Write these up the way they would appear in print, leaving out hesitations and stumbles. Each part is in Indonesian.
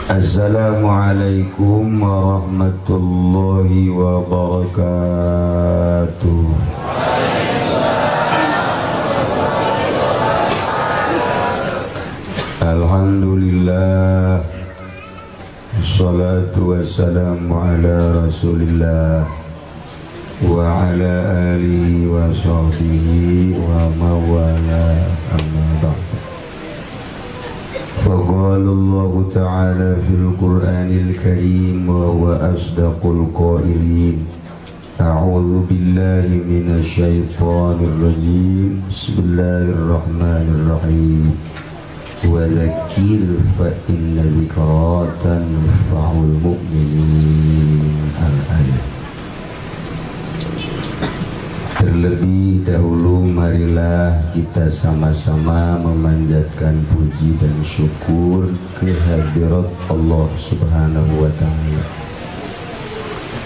Assalamualaikum warahmatullahi wabarakatuh. Alhamdulillah, assalatu wassalamu ala rasulillah wa ala alihi wa sahbihi wa mawala amma ba'd. فقال الله تعالى في القرآن الكريم وهو أصدق القائلين أعوذ بالله من الشيطان الرجيم بسم الله الرحمن الرحيم وذكر فإن ذكرى تنفع المؤمنين الآية. Terlebih dahulu marilah kita sama-sama memanjatkan puji dan syukur kehadirat Allah Subhanahu wa Ta'ala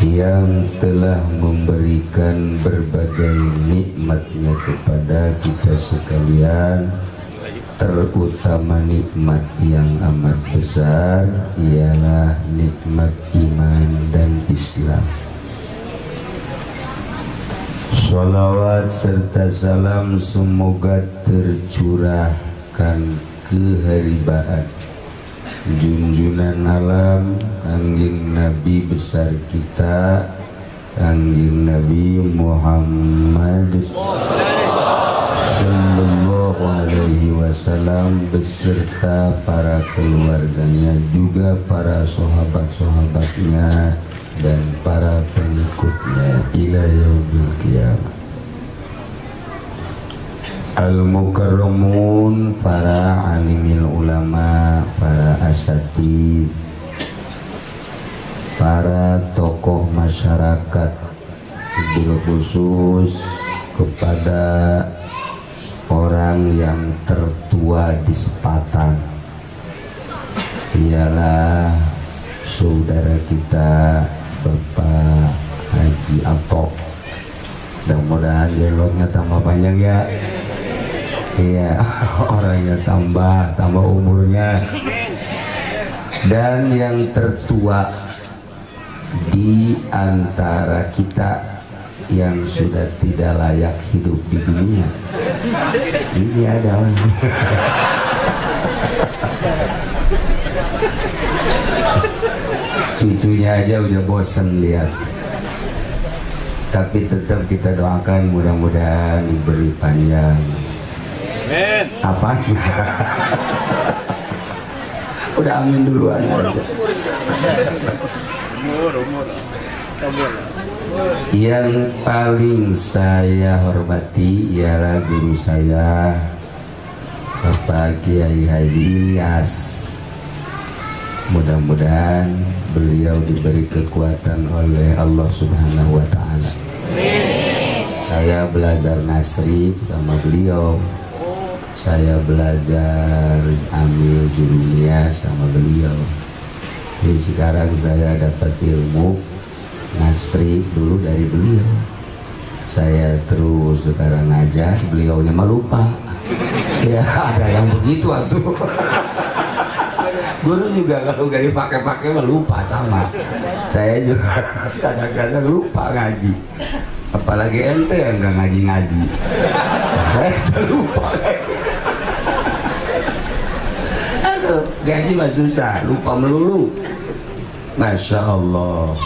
yang telah memberikan berbagai nikmatnya kepada kita sekalian, terutama nikmat yang amat besar ialah nikmat iman dan Islam. Salawat serta salam semoga tercurahkan keharibaan junjunan alam Kangjeng Nabi besar kita, Kangjeng Nabi Muhammad sallallahu alaihi wasallam beserta para keluarganya, juga para sahabat-sahabatnya dan para pengikutnya ila yaumil qiyamah. Al-mukarramun, para alimil ulama, para asatid, para tokoh masyarakat, bil khusus kepada orang yang tertua di Sepatan ialah saudara kita Bapak Haji Atok. Mudah-mudahan jelotnya tambah panjang ya. Iya, orangnya tambah umurnya. Dan yang tertua di antara kita yang sudah tidak layak hidup di dunia ini adalah cucunya aja udah bosan lihat, tapi tetap kita doakan mudah-mudahan diberi panjang. Amin. Apanya? Udah amin duluan aja. Yang paling saya hormati ialah guru saya Bapak Kiai Haji Ilyas. Mudah-mudahan beliau diberi kekuatan oleh Allah Subhanahu wa Ta'ala. Saya belajar nasrib sama beliau, saya belajar ambil jurumiyah sama beliau. Jadi sekarang saya dapat ilmu nasrib dulu dari beliau. Saya terus sekarang ngajar, beliaunya mah lupa. Ya ada yang begitu atuh. Guru juga kalau gak dipakai-pakai mah lupa sama. Saya juga kadang-kadang lupa ngaji. Apalagi ente yang gak ngaji-ngaji. Saya lupa ngaji. Aduh, ngaji mah susah, lupa melulu. Masya Allah.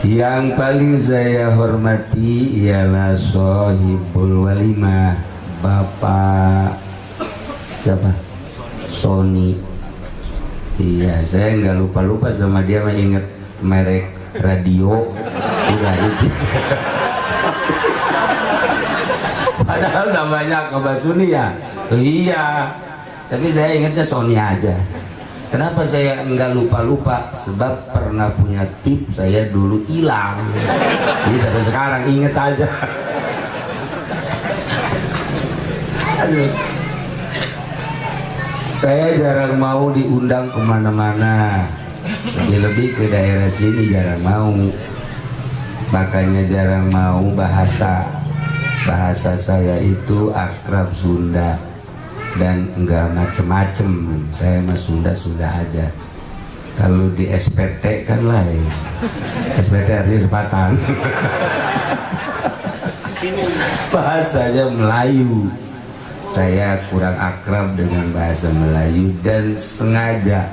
Yang paling saya hormati ialah Sohibul Walimah, Bapak siapa? Sony. Iya, saya nggak lupa sama dia, mah inget merek radio udah itu. Padahal namanya Kabasuni ya. Iya, tapi saya ingatnya Sony aja. Kenapa saya nggak lupa? Sebab pernah punya tip saya dulu hilang. Jadi sampai sekarang inget aja. Aduh. Saya jarang mau diundang kemana-mana, lebih ke daerah sini jarang mau. Makanya jarang mau bahasa saya itu akrab Sunda. dan enggak macem-macem. Saya mah Sunda aja. Kalau di SPT kan lain. SPT artinya sepatan. Bahasanya Melayu. Saya kurang akrab dengan bahasa Melayu dan sengaja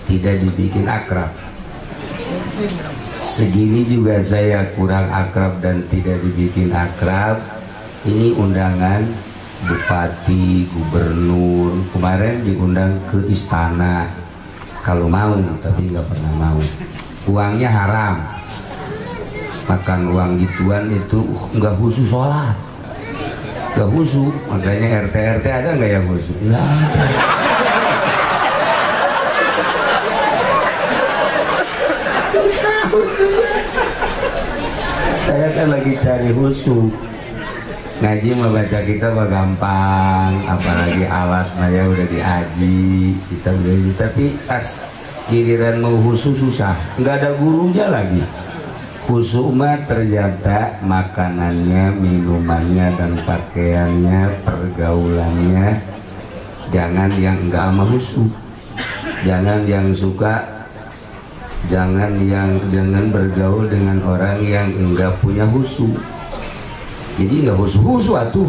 tidak dibikin akrab. Segini juga saya kurang akrab dan tidak dibikin akrab. Ini undangan bupati, gubernur, kemarin diundang ke istana. Kalau mau, tapi nggak pernah mau. Uangnya haram. Makan uang gituan itu nggak khusus sholat, nggak khusus. Makanya RT ada nggak yang khusus? Nggak ada. Susah khususnya. Saya kan lagi cari khusus. Ngaji mah baca kita mah gampang, apalagi alat ya udah diaji, kita udah diaji. Tapi pas giliran mau khusus susah, nggak ada gurunya lagi. Khusus mah ternyata makanannya, minumannya dan pakaiannya, pergaulannya, jangan yang enggak sama khusus, jangan yang suka, jangan bergaul dengan orang yang enggak punya khusus. Jadi nggak khusus atuh.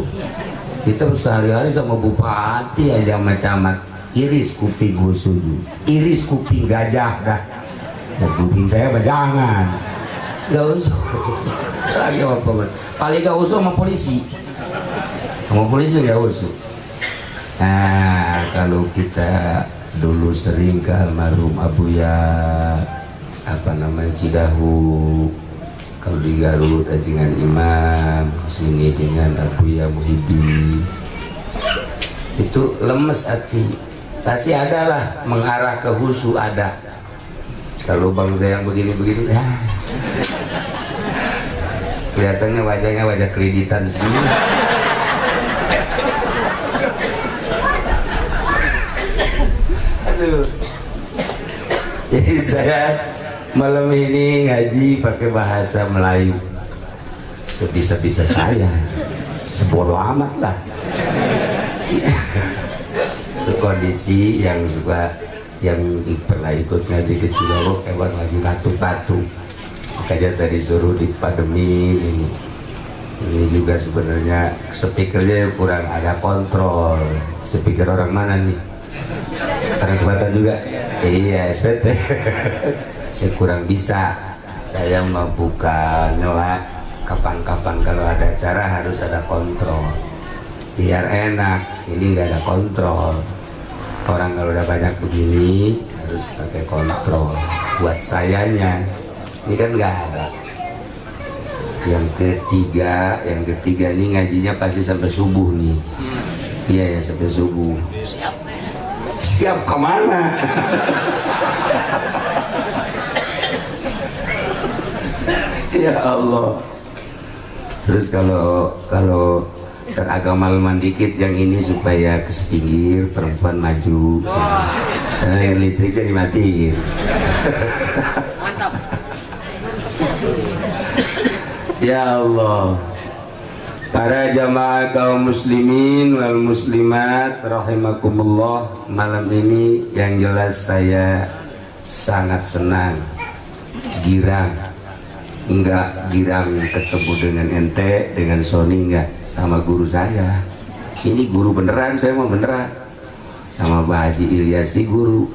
Kita sehari-hari sama bupati aja sama camat iris kuping khusus, iris kuping gajah dah. Ya, kuping saya jangan, nggak usah. Lagi apa? Paling nggak usah sama polisi nggak usah. Nah, kalau kita dulu sering ke almarhum Abuya Cidahu. Kalau di Garut dengan Imam, sini dengan Abuya Muhyiddin, itu lemes hati. Pasti ada lah mengarah ke khusu ada. Kalau bangsa yang begini-begini, kelihatannya wajahnya wajah kreditan semua. Aduh. Jadi saya malam ini ngaji pakai bahasa Melayu sebisa-bisa saya, sebodoh amat lah. Itu kondisi yang suka, yang pernah ikut ngaji ke Cilorok, emang lagi batuk-batuk, makanya tadi suruh dipademin ini juga sebenarnya speakernya kurang ada kontrol. Speaker orang mana nih? Orang Selatan juga? Iya, SPT. Ya kurang bisa. Saya mau buka nyela kapan-kapan kalau ada acara harus ada kontrol biar enak. Ini nggak ada kontrol. Orang kalau udah banyak begini harus pakai kontrol. Buat sayanya ini kan nggak ada. Yang ketiga ini ngajinya pasti sampai subuh nih. Iya ya, sampai subuh. Siap kemana? Ya Allah. Terus kalau teragamalman dikit yang ini supaya ke pinggir, perempuan maju sini. Karena yang listriknya dimatiin. Mantap. Ya Allah. Para jamaah kaum muslimin wal muslimat rahimakumullah, malam ini yang jelas saya sangat senang, girang. Enggak girang ketemu dengan ente, dengan Sony, enggak, sama guru saya. Ini guru beneran, saya mau beneran. Sama Pak Haji Ilyasi guru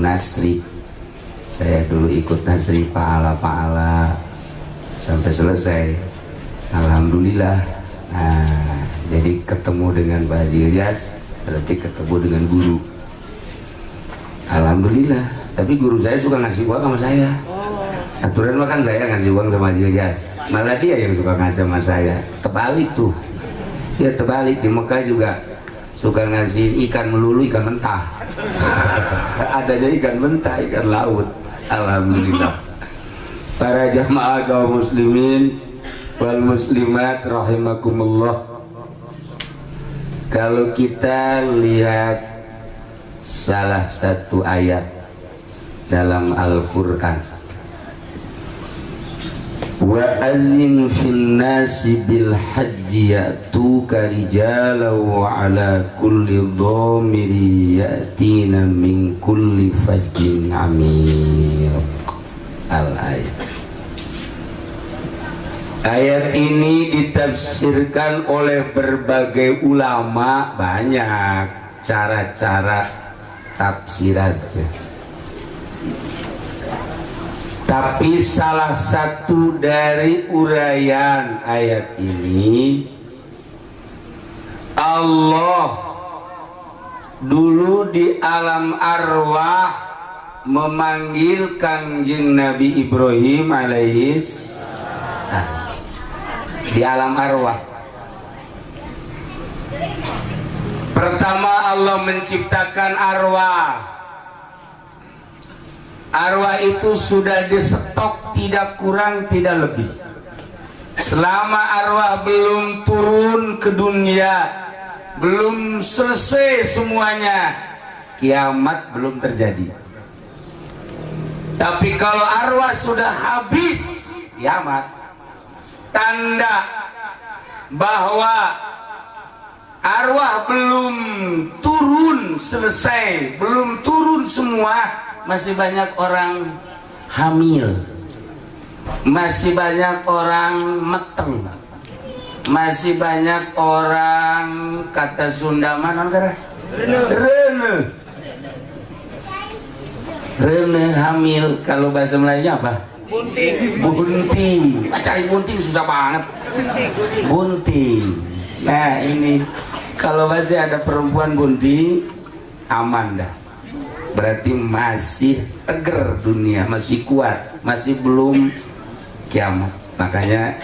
Nasri. Saya dulu ikut Nasri pahala sampai selesai. Alhamdulillah. Nah, jadi ketemu dengan Pak Haji Ilyas berarti ketemu dengan guru. Alhamdulillah. Tapi guru saya suka ngasih uang sama saya. Aturan makan saya ngasih uang sama Ilyas, malah dia yang suka ngasih sama saya. Terbalik tuh. Ya terbalik, di Mekah juga suka ngasih ikan melulu, ikan mentah. Adanya ikan mentah, ikan laut. Alhamdulillah. Para jamaah kaum muslimin wal muslimat rahimakumullah, kalau kita lihat salah satu ayat dalam Al-Quran, wa adzin fil nasi bil hajji ya'tuka rijalan wa ala kulli dhamiri ya'tina min kulli fajjin amiq. Al-ayat. Ayat ini ditafsirkan oleh berbagai ulama, banyak cara-cara tafsirannya. Tapi salah satu dari uraian ayat ini, Allah dulu di alam arwah memanggil Kangjeng Nabi Ibrahim alaihis di alam arwah. Pertama Allah menciptakan arwah. Arwah itu sudah disetok, tidak kurang tidak lebih. Selama arwah belum turun ke dunia, belum selesai semuanya, kiamat belum terjadi. Tapi kalau arwah sudah habis, kiamat. Tanda bahwa arwah belum turun selesai, belum turun semua. Masih banyak orang hamil, masih banyak orang meteng, masih banyak orang, kata Sunda mana rene hamil. Kalau bahasa Melayunya apa? Bunting. Bunting. Cari bunting susah banget. Bunting. Nah ini kalau masih ada perempuan bunting, aman dah. Berarti masih tegar dunia, masih kuat, masih belum kiamat. Makanya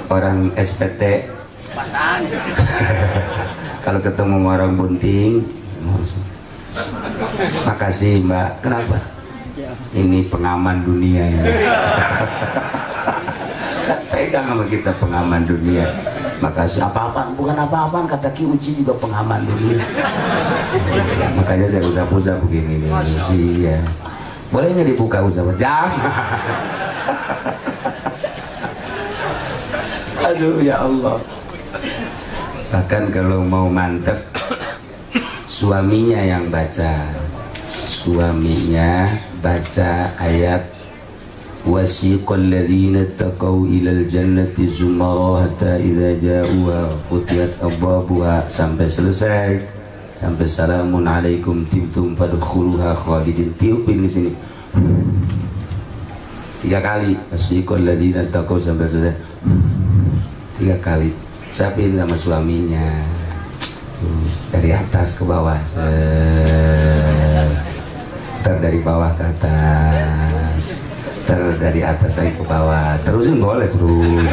orang SPT kalau ketemu orang bunting, makasih Mbak. Kenapa? Ini pengaman dunia ini. Pegang sama kita pengaman dunia. Makasih. Apa-apaan? Bukan apa-apaan, kata Ki Uci juga pengaman dunia. Makanya saya usap-usap begini nih. Iya. Boleh nggak dibuka usap? Jangan. Aduh ya Allah. Bahkan kalau mau mantep, suaminya yang baca. Suaminya baca ayat wasiqal ladzina taqaw ilal jannati zumara hatta idza ja'uha futiyat abwabuha sampai selesai, sampai salamun alaikum tibtum fadkhuluha khalidin. Tiupin di sini 3 kali wasiqal ladzina taqaw sampai selesai 3 kali. Sapin sama suaminya dari atas ke bawah, dari bawah ke atas, dari atas lagi ke bawah. Terusin boleh terus.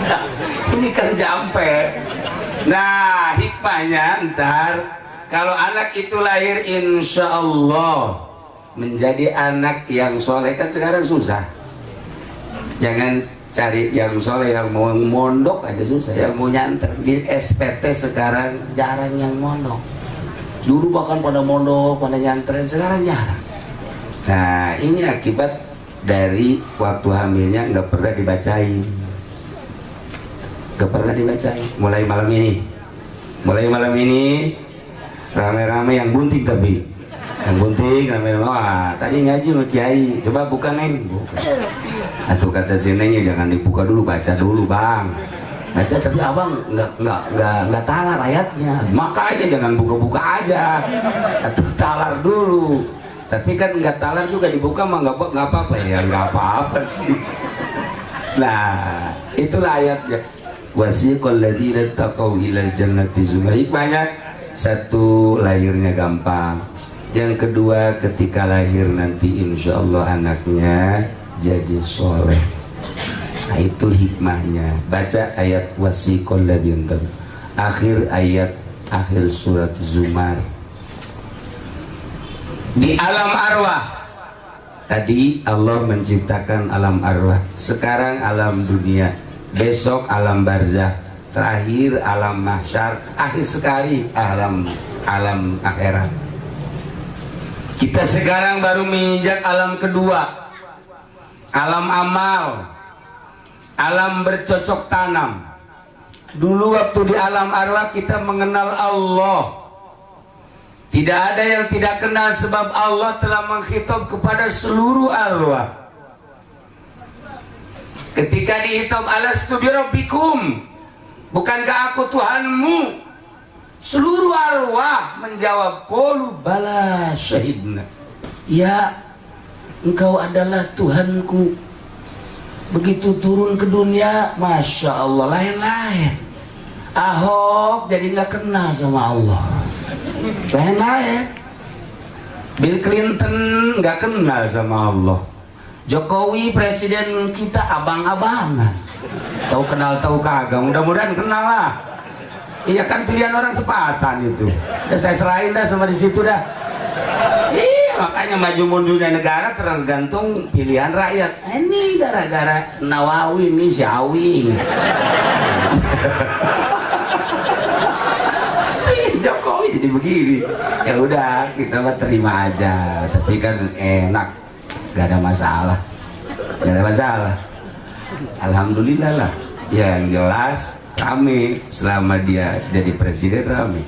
Nah, ini kan jampe. Nah hikmahnya ntar kalau anak itu lahir insya Allah menjadi anak yang soleh, kan sekarang susah. Jangan cari yang soleh, yang mau mondok aja susah, yang mau nyanter. Di SPT sekarang jarang yang mondok. Dulu bahkan pada mondok, pada nyantren, sekarang jarang. Nah ini akibat dari waktu hamilnya nggak pernah dibacain. Nggak pernah dibacain. Mulai malam ini rame-rame yang bunting, tapi yang bunting rame-rame. Wah tadi ngaji sama Kiai, coba buka Neng. Buka. Atau kata si Neng, jangan dibuka dulu, baca dulu Bang. Baca tapi abang nggak talar ayatnya, makanya jangan buka-buka aja, atau talar dulu. Tapi kan nggak talar juga dibuka mah nggak apa-apa ya, nggak apa-apa sih. Nah itulah ayatnya. Wasiqal ladzina taqaw ilal jannati zumara. Banyak. Satu, lahirnya gampang. Yang kedua, ketika lahir nanti insya Allah anaknya jadi soleh. Nah itu hikmahnya. Baca ayat wasiqal ladzina, akhir ayat, akhir surat Zumar. Di alam arwah tadi Allah menciptakan alam arwah, sekarang alam dunia, besok alam barzah, terakhir alam mahsyar, akhir sekali alam akhirat. Kita Kita sekarang baru menginjak alam kedua, alam amal, alam bercocok tanam. Dulu waktu di alam arwah kita mengenal Allah. Tidak ada yang tidak kenal sebab Allah telah menghitab kepada seluruh arwah. Ketika dihitab alastu birabbikum, bukankah aku Tuhanmu? Seluruh arwah menjawab qalu bala syahidna. Ya, engkau adalah Tuhanku. Begitu turun ke dunia, Masya Allah, lain-lain. Ahok jadi nggak kenal sama Allah, lain-lain. Bill Clinton nggak kenal sama Allah. Jokowi presiden kita abang-abangan, tahu kenal tahu kagak. Mudah-mudahan kenal lah. Iya kan, pilihan orang sepatan itu. Ya saya serahin dah sama di situ dah. Iya, makanya maju mundurnya negara tergantung pilihan rakyat. Ini gara-gara Nawawi nih Syawing. Pilih Jokowi jadi begini. Ya udah, kita mah terima aja. Tapi kan enak, gak ada masalah. Gak ada masalah. Alhamdulillah lah. Yang jelas rame selama dia jadi presiden, rame.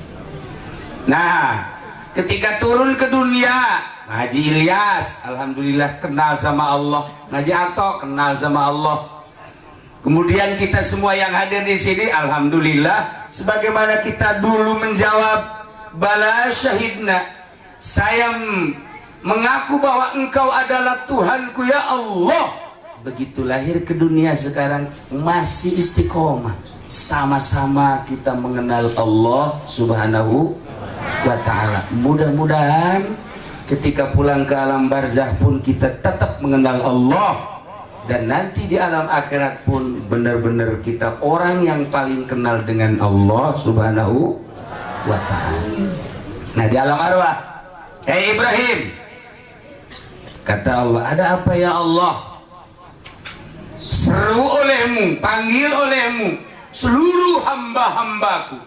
Nah, ketika turun ke dunia, Haji Ilyas alhamdulillah kenal sama Allah, Haji Ato kenal sama Allah. Kemudian kita semua yang hadir di sini alhamdulillah, sebagaimana kita dulu menjawab bala syahidna, saya mengaku bahwa engkau adalah Tuhanku ya Allah. Begitu lahir ke dunia sekarang masih istiqomah. Sama-sama kita mengenal Allah Subhanahu wa ta'ala. Mudah-mudahan ketika pulang ke alam barzah pun kita tetap mengenal Allah, dan nanti di alam akhirat pun benar-benar kita orang yang paling kenal dengan Allah Subhanahu wa ta'ala. Nah, di alam arwah, hey Ibrahim, kata Allah, ada apa ya Allah? Seru olehmu, panggil olehmu seluruh hamba-hambaku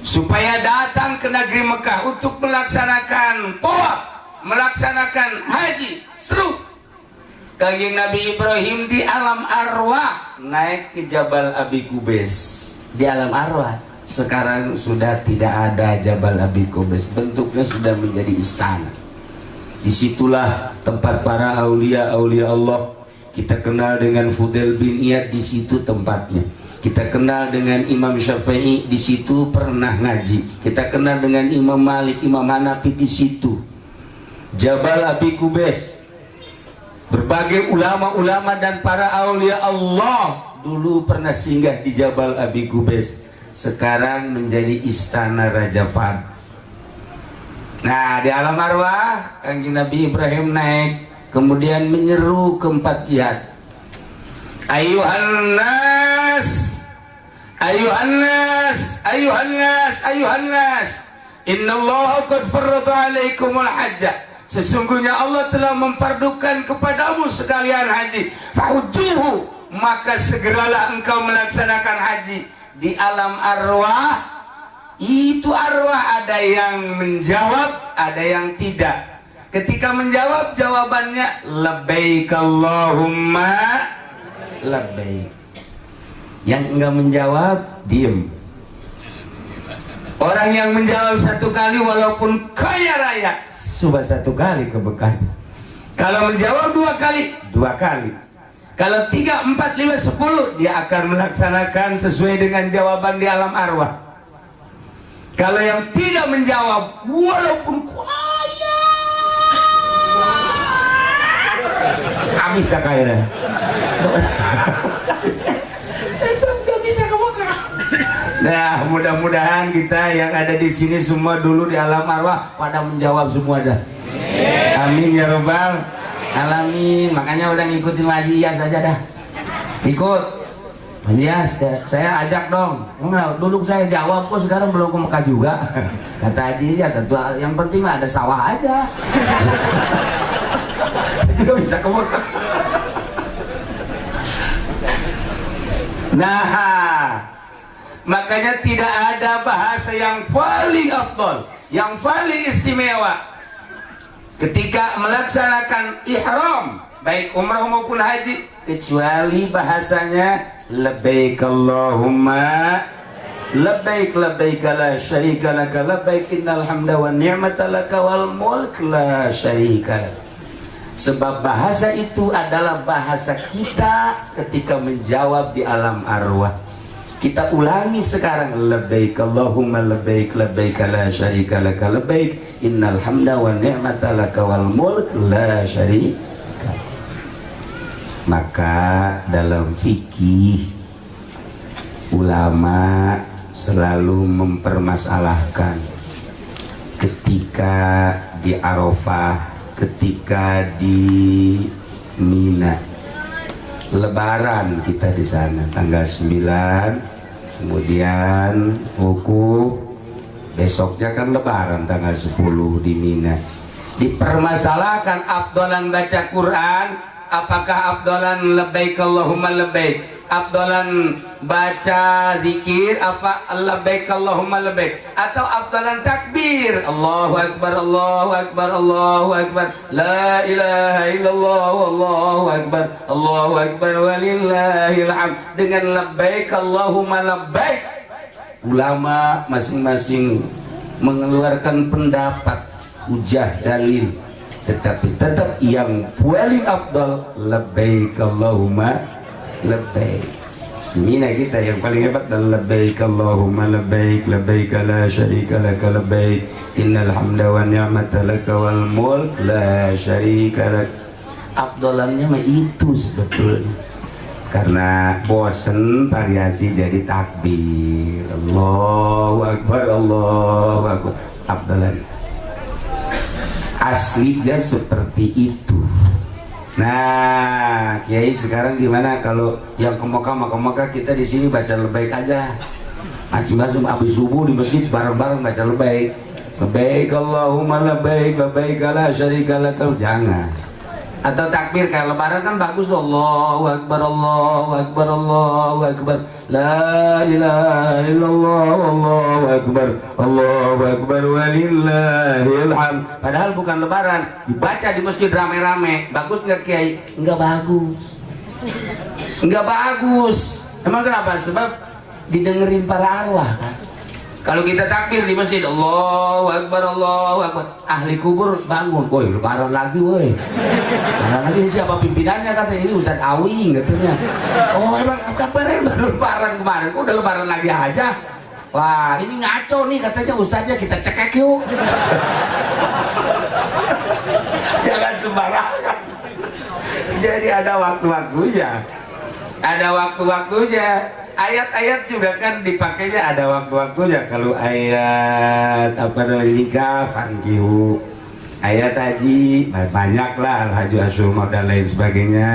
supaya datang ke negeri Mekah untuk melaksanakan tawaf, melaksanakan haji. Seru. Kanjeng Nabi Ibrahim di alam arwah naik ke Jabal Abi Qubais. Di alam arwah sekarang sudah tidak ada Jabal Abi Qubais, bentuknya sudah menjadi istana. Disitulah tempat para aulia-aulia Allah. Kita kenal dengan Fudail bin Iyad, di situ tempatnya. Kita kenal dengan Imam Syafi'i, di situ pernah ngaji. Kita kenal dengan Imam Malik, Imam Hanafi, di situ. Jabal Abi Qubais. Berbagai ulama-ulama dan para aulia Allah dulu pernah singgah di Jabal Abi Qubais. Sekarang menjadi istana Raja Fahd. Nah, di alam arwah Kanjeng Nabi Ibrahim naik, kemudian menyeru ke empat jihad. Ayuhan nas, ayuhan nas, ayuhan nas, ayuhan nas, innallaha qad farrada alaikumul hajja. Sesungguhnya Allah telah memfardukan kepadamu sekalian haji. Fahujjuhu, maka segeralah engkau melaksanakan haji. Di alam arwah, itu arwah ada yang menjawab, ada yang tidak. Ketika menjawab, jawabannya labbaik Allahumma labbaik. Yang enggak menjawab, diem. Orang yang menjawab satu kali walaupun kaya raya, coba satu kali keberkahan. Kalau menjawab dua kali, dua kali. Kalau 3, 4, 5, 10, dia akan melaksanakan sesuai dengan jawaban di alam arwah. Kalau yang tidak menjawab walaupun kaya, habis dah kaya. Itu nggak bisa kebakar. Nah, mudah-mudahan kita yang ada di sini semua dulu di alam arwah pada menjawab semua dah. Amin ya robbal alamin. Makanya udah ngikutin Haji Iyas aja dah. Ikut Haji Iyas, saya ajak dong. Dulu saya jawab kok, sekarang belum ke Mekah juga. Kata Haji Iyas, yang penting ada sawah aja. Juga bisa ke Mekah. Nah, makanya tidak ada bahasa yang paling afdal, yang paling istimewa ketika melaksanakan ihram baik umrah maupun haji, kecuali bahasanya labbaik Allahumma labbaik labbaik la syarika lak labbaik innal hamda wan ni'mata lak wal mulk la syarika lak. Sebab bahasa itu adalah bahasa kita ketika menjawab di alam arwah. Kita ulangi sekarang, labbaik Allahumma labbaik labbaik la syarika lak labbaik innal hamda wan ni'mata lak wal mulk la syarika. Maka dalam fikih ulama selalu mempermasalahkan ketika di Arafah, ketika di Mina, Lebaran kita di sana tanggal 9, kemudian wukuf, besoknya kan Lebaran tanggal 10 di Mina. Dipermasalahkan afdalan baca Quran, apakah afdalan labbaik Allahumma labbaik, afdalan baca zikir apa labbaik Allahumma labbaik, atau afdalan takbir Allahu akbar Allahu akbar Allahu akbar la ilaha illallah Allahu akbar walillahil hamd dengan labbaik Allahumma labbaik. Ulama masing-masing mengeluarkan pendapat, hujah, dalil, tetapi tetap yang paling afdal labbaik Allahumma labbaik. Mina kita yang paling hebat dan labbaik Allahumma labbaik labbaik la syarika lak labbaik innal hamda wan ni'mata lak wal mulk la syarika lak. Afdalannya mah itu sebetulnya, karena bosen variasi jadi takbir Allahu akbar Allahu akbar. Afdalan aslinya seperti itu. Nah, Kiai sekarang gimana kalau yang ke Mekah kita di sini baca lebaik aja. Masing-masing habis subuh di masjid bareng-bareng baca lebaik. Lebaik Allahumma lebaik lebaik la syarika lak. Jangan. Atau takbir kayak lebaran kan bagus tuh, Allahu akbar Allahu akbar Allahu akbar la ilaha illallah Allahu akbar walillahil hamd. Padahal bukan lebaran, dibaca di masjid rame-rame. Bagus nggak Kiai? Nggak bagus. Nggak bagus. Emang kenapa? Sebab didengerin para arwah kan. Kalau kita takbir di masjid Allahu akbar ahli kubur bangun, woi lebaran lagi woi, lebaran lagi. Ini siapa pimpinannya? Kata ini Ustaz Awi katanya. Oh emang kabarnya baru lebaran kemarin, udah lebaran lagi aja. Wah ini ngaco nih katanya Ustaznya, kita cekek yuk. Jangan sembarangan. Jadi ada waktu-waktunya, ada waktu-waktunya. Ayat-ayat juga kan dipakainya ada waktu-waktunya. Kalau ayat apa namanya nikah, fankihu, ayat haji banyak lah, al-haju asyhurun dan lain sebagainya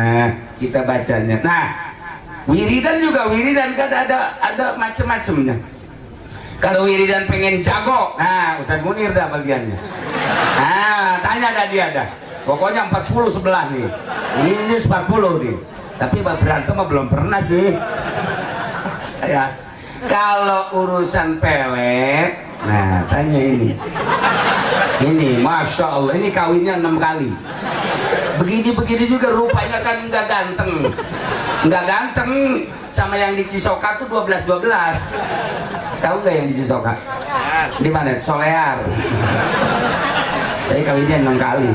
kita bacanya. Nah wiridan juga, wiridan kan ada macam-macamnya. Kalau wiridan pengen jago, nah Ustaz Munir dah bagiannya. Nah tanya dah dia dah, pokoknya 40 sebelah nih, ini 40 nih, tapi berantem mah belum pernah sih. Ya, kalau urusan pelet, nah tanya ini, masya Allah, ini kawinnya 6 kali. Begini juga rupanya kan nggak ganteng, sama yang di Cisoka tuh 12. Tahu nggak yang di Cisoka? Di mana? Solear. Tapi kawinnya 6 kali.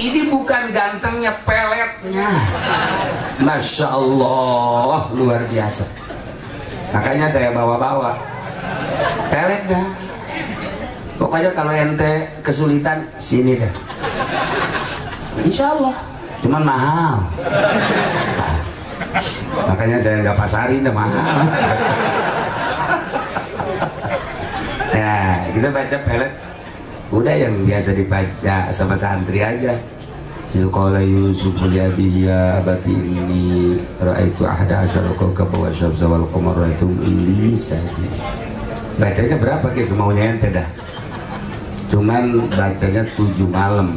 Ini bukan gantengnya, peletnya. Masya Allah, luar biasa. Makanya saya bawa-bawa peletnya. Pokoknya kalau ente kesulitan sini deh, insya Allah. Cuman mahal. Makanya saya nggak pasarin deh, mahal. Nah kita baca pelet udah yang biasa dibaca sama santri aja. Qala Yusuf li abihi ya abati inni ra'aitu ahada asyara kawkaban wa syamsa wal qamara ra'aitum li sajid. Bacanya berapa ke semaunya ente dah. Cuman bacanya 7 malam.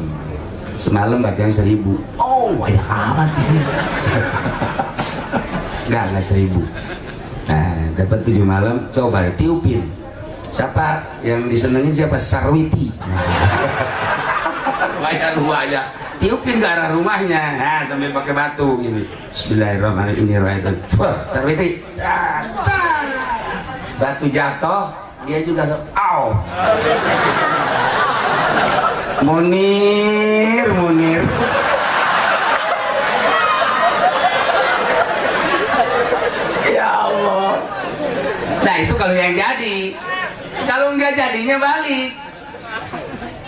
Semalam bacanya 1000. Oh, banyak amat ini. Enggak 1000. Nah, dapat 7 malam, coba tiupin. Siapa yang disenengin siapa? Sarwiti. rumahnya tiupin ke arah rumahnya, nah sambil pakai batu gini, Bismillahirrahmanirrahim, Sarwiti, batu jatuh, dia juga au, Munir ya Allah. Nah itu kalau yang jadi, kalau nggak jadinya balik.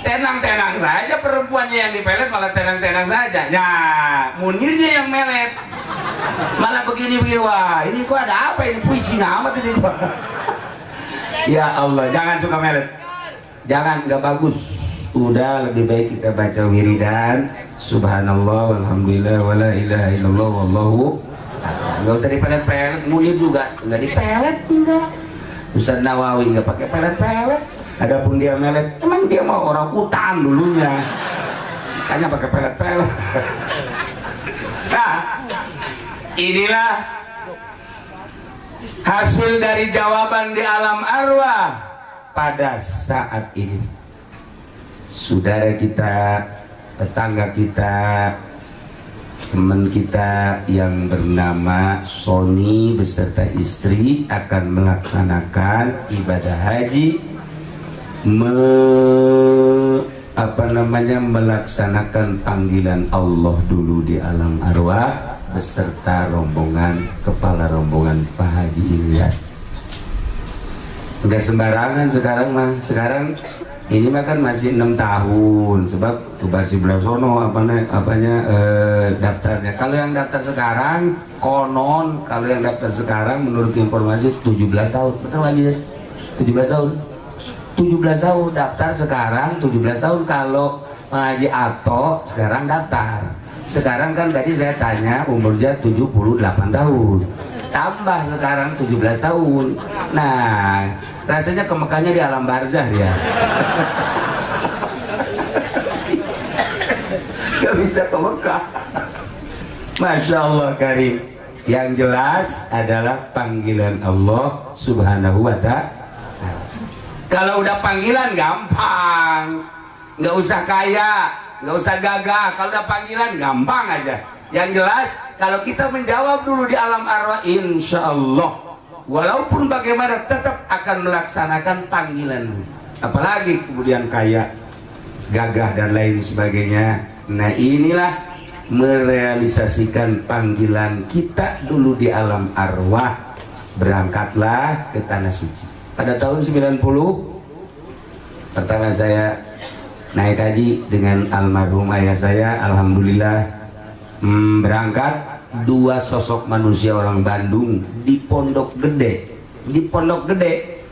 Tenang-tenang saja perempuannya yang dipelet, malah tenang-tenang saja. Nah, Munirnya yang melet, malah begini-begini. Wah, ini kok ada apa ini? Puisi amat ini kok. Ya Allah, jangan suka melet. Jangan, nggak bagus. Udah lebih baik kita baca wiridan. Subhanallah, walhamdulillah, wala ilaha illallah, wallahu. Nggak usah dipelet-pelet. Munir juga nggak dipelet, enggak. Ustaz Nawawi nggak pakai pelet-pelet. Adapun dia melet, emang dia mau orang hutan dulunya, makanya pakai pelet-pelet. Nah, inilah hasil dari jawaban di alam arwah pada saat ini. Saudara kita, tetangga kita, teman kita yang bernama Sony beserta istri akan melaksanakan ibadah haji, melaksanakan panggilan Allah dulu di alam arwah beserta rombongan, kepala rombongan Pak Haji Ilyas. Enggak sembarangan sekarang mah. Sekarang ini mah kan masih 6 tahun, sebab tubar si Blasono daftarnya. Kalau yang daftar sekarang konon, kalau yang daftar sekarang menurut informasi 17 tahun. Betul lagi ya? 17 tahun. 17 tahun daftar sekarang, 17 tahun kalau Haji Ato sekarang daftar. Sekarang kan tadi saya tanya umurnya 78 tahun, tambah sekarang 17 tahun. Nah, rasanya ke Mekahnya di alam barzah dia. Gak bisa ke Mekah. Masya Allah karim. Yang jelas adalah panggilan Allah Subhanahu wa ta'ala. Kalau udah panggilan gampang, nggak usah kaya, nggak usah gagah. Kalau udah panggilan gampang aja. Yang jelas kalau kita menjawab dulu di alam arwah, insya Allah walaupun bagaimana tetap akan melaksanakan panggilan. Apalagi kemudian kaya, gagah dan lain sebagainya. Nah inilah merealisasikan panggilan kita dulu di alam arwah. Berangkatlah ke tanah suci. Pada tahun 90 pertama saya naik haji dengan almarhum ayah saya. Alhamdulillah berangkat 2 sosok manusia orang Bandung di Pondok Gede. Di Pondok Gede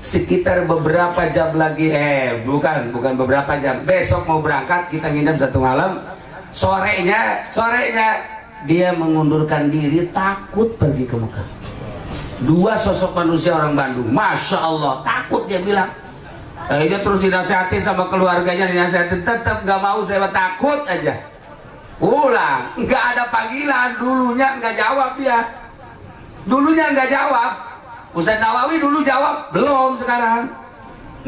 sekitar beberapa jam lagi, bukan beberapa jam, besok mau berangkat, kita nginep 1 malam. Sorenya dia mengundurkan diri, takut pergi ke Mekah. 2 sosok manusia orang Bandung, Masya Allah, takut. Dia bilang, dia terus dinasihatin sama keluarganya, dinasihatin, tetap gak mau. Saya takut aja. Ulang, nggak ada panggilan. Dulunya nggak jawab dia, dulunya nggak jawab. Ustaz Nawawi dulu jawab, belum. Sekarang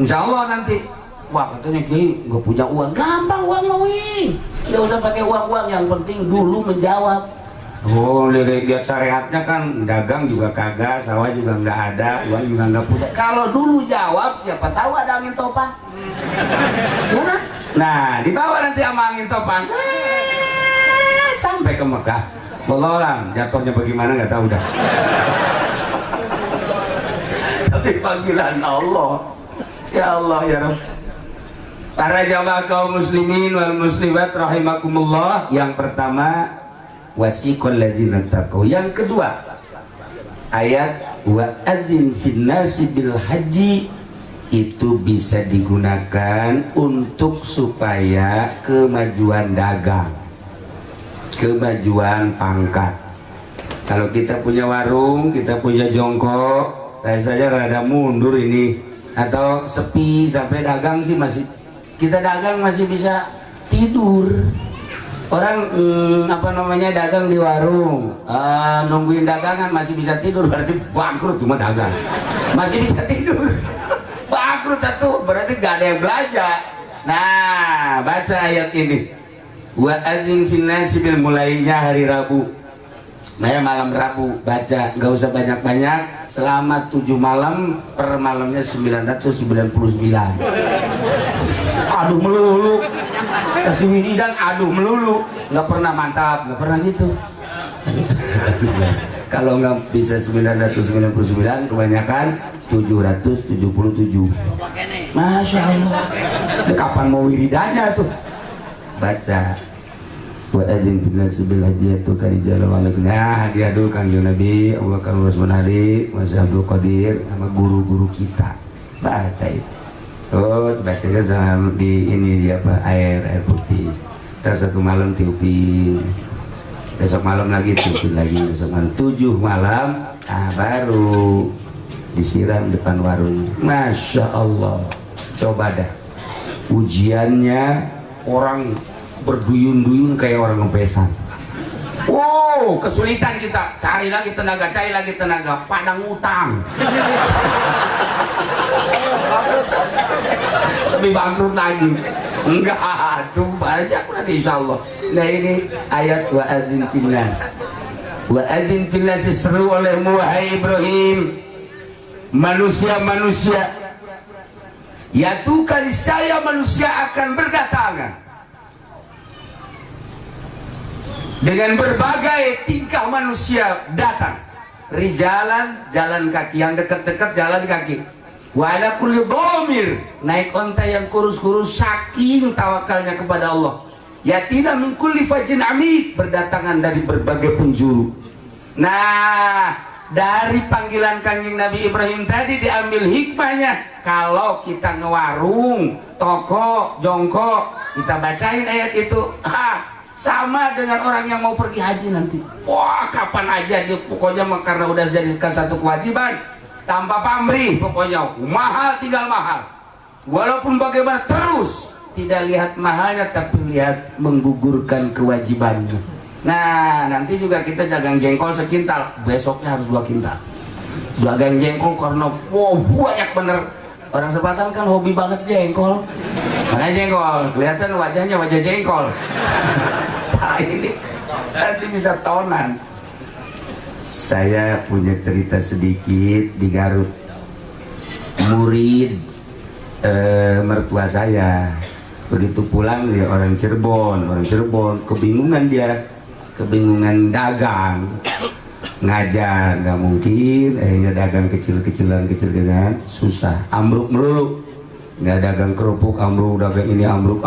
insya Allah nanti. Wah, katanya Kiai nggak punya uang. Gampang uang Nawawi, nggak usah pakai uang-uang, yang penting dulu menjawab. Oh, lihat syariatnya kan, dagang juga kagak, sawah juga nggak ada, uang juga nggak punya. Kalau dulu jawab, siapa tahu ada angin topan, ya kan? Nah, dibawa nanti sama angin topan, sampai ke Mekah. Wallahualam, jatuhnya bagaimana nggak tahu dah. Tapi panggilan Allah, ya Allah ya Rabb. Para jamaah kaum muslimin wal muslimat rahimakumullah. Yang pertama, wasiqal ladzina taqaw. Yang kedua, ayat wa adzin fin nasi bil haji, itu bisa digunakan untuk supaya kemajuan dagang, kemajuan pangkat. Kalau kita punya warung, kita punya jongkok, rasanya rada mundur ini, atau sepi sampai dagang sih masih, kita dagang masih bisa tidur. Orang dagang di warung, nungguin dagangan masih bisa tidur, berarti bangkrut. Cuma dagang masih bisa tidur. Bangkrut itu berarti gak ada yang belajar. Nah, baca ayat ini. Wa adzin fil nasi bil, mulainya hari Rabu. Nah, malam Rabu baca, nggak usah banyak-banyak, selama 7 malam, per malamnya 999. Aduh melulu, kasih wiridan aduh melulu, nggak pernah mantap, nggak pernah gitu. Kalau nggak bisa 999, kebanyakan 777. Masya Allah. Ini kapan mau wiridannya tuh? Baca. Wa adzin fil nasi bil hajji yatuka rijalan wa ala kulli. Nah, hadiah dulu Kanjeng Nabi Abu Bakar Rasman Ali, Mas Abdul Qadir, sama guru-guru kita. Baca itu. Oh, bacanya sama di ini dia apa? Air putih. Terus satu malam tiupin. Besok malam lagi tiupin lagi. Besok malam 7 malam, baru disiram depan warung. Masya Allah. Coba dah. Ujiannya orang berduyun-duyun kayak orang ngebesan. Wow, kesulitan kita. Cari lagi tenaga, padang utang. Lebih bangkrut lagi. Enggak, tuh banyak nanti insya Allah. Nah ini ayat wa adzin fil nas. Wa adzin fil nas, seru oleh wahai Ibrahim, manusia-manusia, yaitu saya manusia akan berdatangan dengan berbagai tingkah manusia datang. Rijalan, jalan kaki, yang dekat-dekat jalan kaki. Wala kulli dhamir, naik onta yang kurus-kurus saking tawakalnya kepada Allah. Yatina min kulli fajin amik, berdatangan dari berbagai penjuru. Nah, dari panggilan Kanjeng Nabi Ibrahim tadi diambil hikmahnya. Kalau kita ngewarung, toko, jongkok, kita bacain ayat itu, sama dengan orang yang mau pergi haji nanti. Wah, kapan aja dia pokoknya, karena udah jadi satu kewajiban, tanpa pamrih, pokoknya mahal tinggal mahal. Walaupun bagaimana terus tidak lihat mahalnya, tapi lihat menggugurkan kewajibannya. Nah, nanti juga kita dagang jengkol sekintal, besoknya harus 2 kintal. Dagang jengkol karena wow banyak bener. Orang Sepatan kan hobi banget jengkol. Makanya jengkol, kelihatan wajahnya wajah jengkol. Nah, ini nanti bisa tonan. Saya punya cerita sedikit di Garut. Murid mertua saya begitu pulang, dia orang Cirebon, kebingungan dagang, ngajar nggak mungkin, akhirnya dagang kecil-kecilan susah, ambruk melulu, nggak dagang kerupuk ambruk, dagang ini ambruk.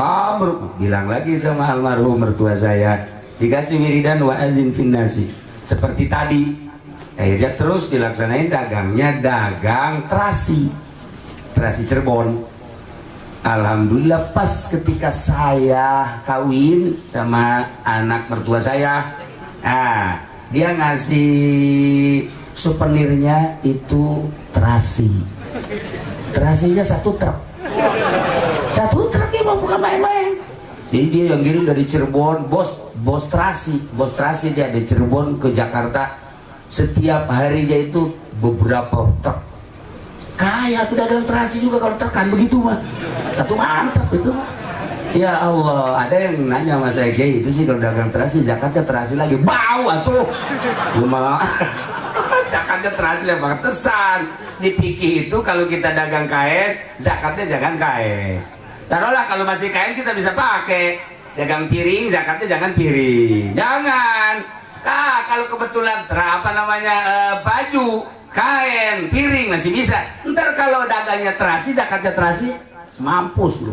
Bilang lagi sama almarhum mertua saya, dikasih wiridan wa adzin fin nasi seperti tadi, akhirnya terus dilaksanain dagangnya, dagang terasi Cirebon. Alhamdulillah pas ketika saya kawin sama anak mertua saya, dia ngasih souvenirnya itu terasinya 1 truk ya, bukan main-main. Jadi dia yang kirim dari Cirebon, bos terasi dia dari Cirebon ke Jakarta, setiap harinya itu beberapa truk. Kayak tuh dagang terasi juga kalau tekan begitu mah. Itu mantap itu mah. Ya Allah, ada yang nanya sama saya, kayak itu sih kalau dagang terasi zakatnya terasi lagi. Bau atuh. Malah zakatnya terasi lah, pantesan. Di fikih itu kalau kita dagang kain, zakatnya jangan kain. Taruhlah kalau masih kain kita bisa pakai. Dagang piring, zakatnya jangan piring. Jangan. Kalau kebetulan baju, kain, piring masih bisa. Ntar kalau dagangnya terasi, zakatnya terasi, mampus lu.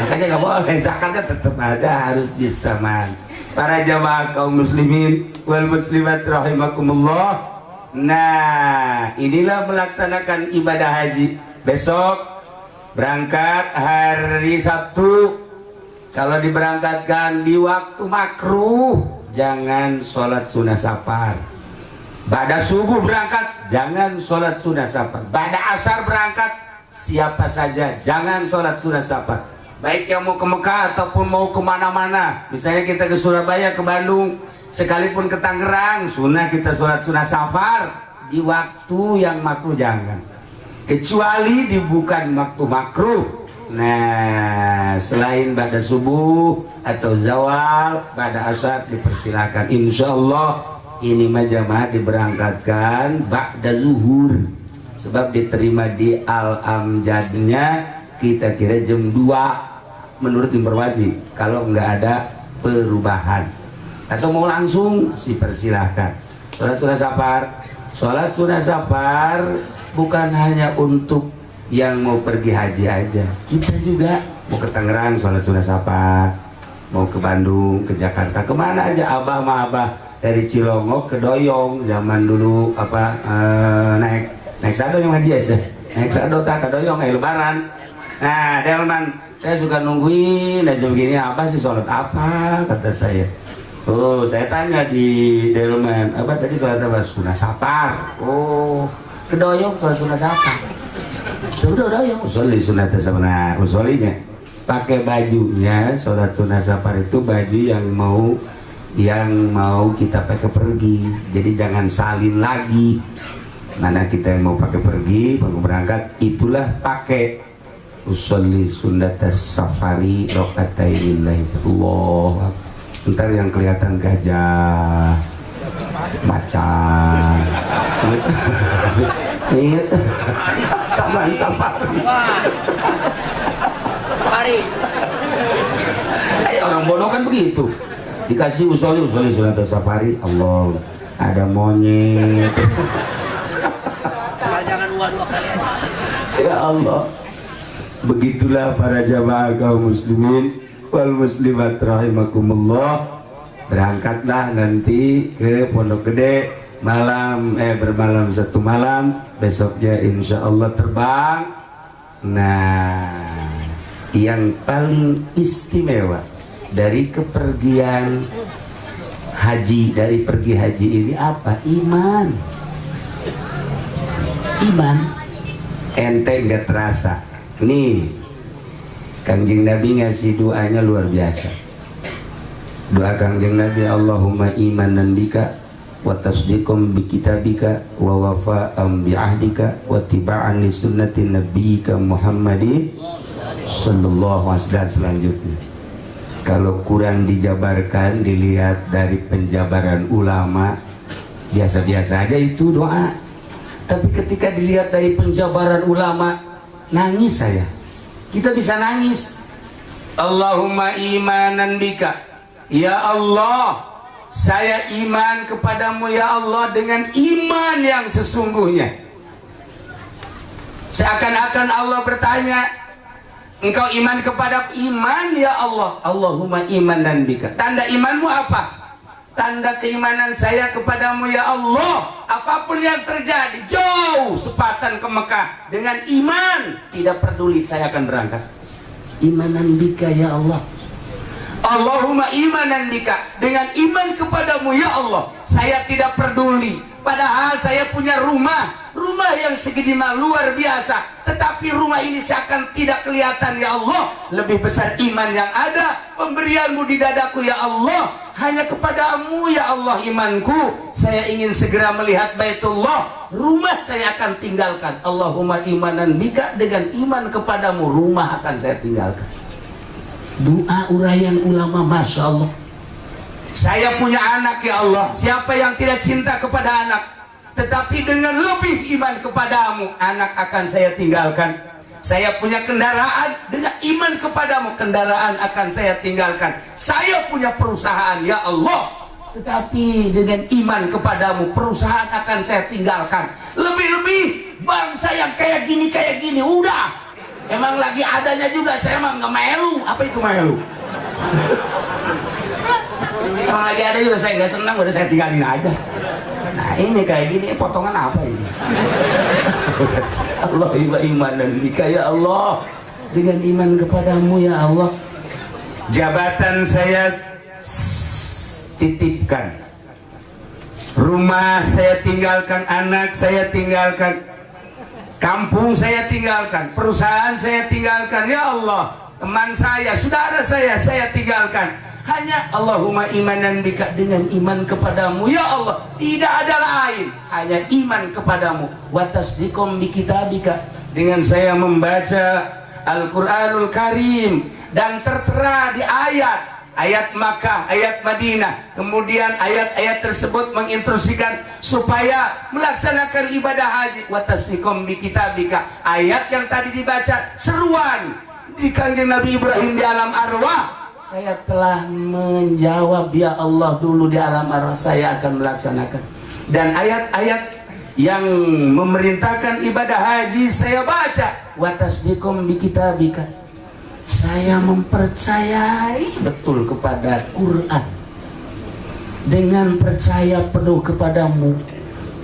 Makanya nggak boleh, zakatnya tetap ada, harus disamaan. Para jamaah kaum muslimin wal muslimat rahimakumullah. Nah, inilah melaksanakan ibadah haji. Besok berangkat hari Sabtu. Kalau diberangkatkan di waktu makruh, jangan sholat sunnah safar. Pada subuh berangkat, jangan sholat sunnah safar. Pada asar berangkat, siapa saja jangan sholat sunnah safar. Baik yang mau ke Mekah ataupun mau kemana-mana. Misalnya kita ke Surabaya, ke Bandung, sekalipun ke Tangerang, sunnah kita sholat sunnah safar. Di waktu yang makruh jangan. Kecuali di bukan waktu makruh, Nah, selain ba'da subuh atau zawal, ba'da asar dipersilakan. Insya Allah ini mah jamaah diberangkatkan ba'da zuhur, sebab diterima di Al-Amjadnya kita kira jam 2 menurut informasi, kalau nggak ada perubahan. Atau mau langsung dipersilahkan. Sholat sunah safar bukan hanya untuk yang mau pergi haji aja, kita juga mau ke Tangerang sholat sunah safar, mau ke Bandung, ke Jakarta, kemana aja. Abah mah abah dari Cilongok ke Doyong zaman dulu apa naik sado yang haji ya, naik sado tak ke Doyong lebaran. Nah Delman, saya suka nungguin aja begini, apa sih sholat apa, kata saya. Oh saya tanya di Delman, apa tadi sholat apa? Sunah safar. Oh ke Doyong sholat sunah safar. Udah yang usoli sunat sama usolinya pakai bajunya. Sholat sunat safar itu baju yang mau kita pakai pergi, jadi jangan salin lagi. Mana kita yang mau pakai pergi, mau berangkat, itulah pakai usoli sunat safari rokatainillahi. Allah, ntar yang kelihatan gajah, macan, ingat taman safari. Orang bodoh kan begitu, dikasih usoli sunat safari. Allah, ada monyet. Jangan dua-dua kali. Ya Allah, begitulah para jamaah kaum muslimin wal muslimat rahimakumullah. Berangkatlah nanti ke Pondok Gede bermalam 1 malam, besoknya insya Allah terbang. Nah, yang paling istimewa dari kepergian haji, dari pergi haji ini apa? Iman. Ente nggak terasa. Nih, Kangjeng Nabi ngasih doanya luar biasa. Doa Kangjeng Nabi, Allahumma imanan bika wa tasdiqum bi kitabika wa wafa'an bi ahdika wa tiba'an li sunnati nabiyyika Muhammadin sallallahu alaihi wasallam. Selanjutnya, kalau kurang dijabarkan, dilihat dari penjabaran ulama, biasa-biasa aja itu doa. Tapi ketika dilihat dari penjabaran ulama, nangis saya. Kita bisa nangis. Allahumma imanan bika, ya Allah, saya iman kepadamu ya Allah dengan iman yang sesungguhnya. Seakan-akan Allah bertanya, engkau iman kepadaku? Iman ya Allah. Allahumma imanan bika. Tanda imanmu apa? Tanda keimanan saya kepadamu ya Allah, apapun yang terjadi, jauh sepatan ke Mekah dengan iman, tidak peduli, saya akan berangkat. Imanan bika ya Allah. Allahumma imanan bika, dengan iman kepadamu ya Allah, saya tidak peduli, padahal saya punya rumah yang segede luar biasa, tetapi rumah ini seakan tidak kelihatan ya Allah. Lebih besar iman yang ada, pemberianmu di dadaku ya Allah. Hanya kepadamu ya Allah imanku. Saya ingin segera melihat Baitullah, rumah saya akan tinggalkan. Allahumma imanan bika, dengan iman kepadamu rumah akan saya tinggalkan. Doa uraian ulama, Masya Allah. Saya punya anak ya Allah, siapa yang tidak cinta kepada anak? Tetapi dengan lebih iman kepadamu, anak akan saya tinggalkan. Saya punya kendaraan, dengan iman kepadamu kendaraan akan saya tinggalkan. Saya punya perusahaan ya Allah, tetapi dengan iman kepadamu perusahaan akan saya tinggalkan. Lebih-lebih bangsa yang kayak gini udah, emang lagi adanya juga saya emang nggak melu. Apa itu melu? Emang lagi ada juga saya nggak senang, udah saya tinggalin aja. Nah ini kayak gini, potongan apa ini? Allah iman dan bika ya Allah, dengan iman kepadamu ya Allah. Jabatan saya titipkan, rumah saya tinggalkan, anak saya tinggalkan, kampung saya tinggalkan, perusahaan saya tinggalkan ya Allah. Teman saya, saudara saya tinggalkan. Hanya Allahumma imanan bika, dengan iman kepadamu ya Allah, tidak ada lain, hanya iman kepadamu. Wa tasdiqum bi kitabika, dengan saya membaca Al-Quranul Karim, dan tertera di ayat Makkah, ayat Madinah. Kemudian ayat-ayat tersebut menginstruksikan supaya melaksanakan ibadah haji. Wa tasdiqom bi kitabika, ayat yang tadi dibaca seruan di kanjeng Nabi Ibrahim di alam arwah. Saya telah menjawab ya Allah dulu di alam arwah, saya akan melaksanakan. Dan ayat-ayat yang memerintahkan ibadah haji saya baca. Wa tasdiqom bi kitabika, saya mempercayai betul kepada Quran, dengan percaya penuh kepadamu,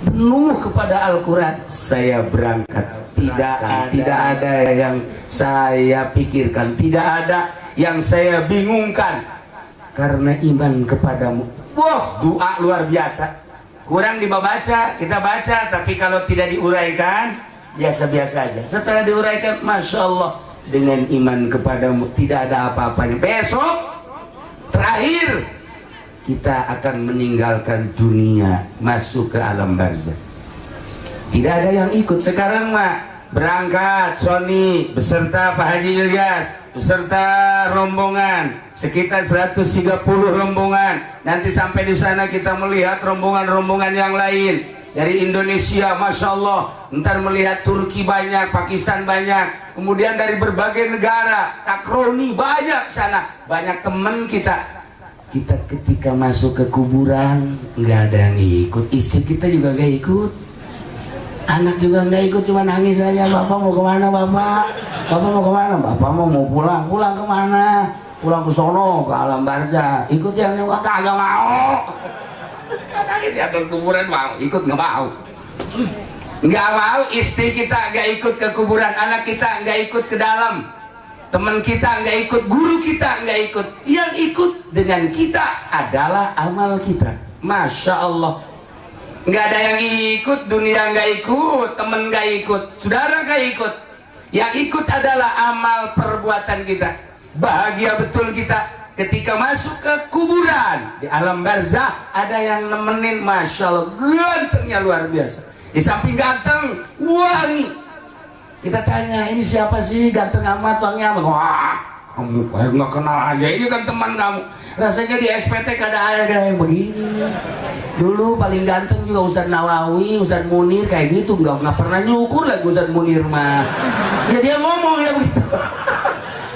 penuh kepada Al-Quran, saya berangkat. Tidak ada yang saya pikirkan, tidak ada yang saya bingungkan, karena iman kepadamu. Wah, doa luar biasa. Kurang dibaca, kita baca, tapi kalau tidak diuraikan biasa-biasa aja. Setelah diuraikan, Masya Allah, dengan iman kepadamu tidak ada apa-apanya. Besok terakhir kita akan meninggalkan dunia, masuk ke alam barzah. Tidak ada yang ikut. Sekarang mah berangkat Sony beserta Pak Haji Ilyas beserta rombongan sekitar 130 rombongan. Nanti sampai di sana kita melihat rombongan-rombongan yang lain dari Indonesia, Masya Allah. Ntar melihat Turki banyak, Pakistan banyak, kemudian dari berbagai negara, takroni banyak sana, banyak teman kita. Kita ketika masuk ke kuburan nggak ada yang ikut, istri kita juga nggak ikut, anak juga nggak ikut, cuma nangis saja. Bapak mau kemana bapak? Bapak mau kemana? Bapak mau pulang. Pulang kemana? Pulang ke sono, ke alam barzah. Ikut yang nyewa kagak mau. Nangis di atas kuburan, mau ikut nggak mau. Nggak mau, istri kita nggak ikut ke kuburan, anak kita nggak ikut ke dalam, teman kita nggak ikut, guru kita nggak ikut. Yang ikut dengan kita adalah amal kita. Masya Allah. Nggak ada yang ikut, dunia nggak ikut, temen nggak ikut, saudara nggak ikut. Yang ikut adalah amal perbuatan kita. Bahagia betul kita ketika masuk ke kuburan. Di alam barzah ada yang nemenin, Masya Allah, gantengnya luar biasa. Di samping ganteng, wangi. Kita tanya, ini siapa sih ganteng amat, wangi amat? Wah, kamu kayak nggak kenal aja, ini kan teman kamu. Rasanya di SPT ada yang begini. Dulu paling ganteng juga Ustadz Nawawi, Ustadz Munir kayak gitu, nggak pernah nyukur lagi Ustadz Munir mah. Ya dia ngomong ya begitu.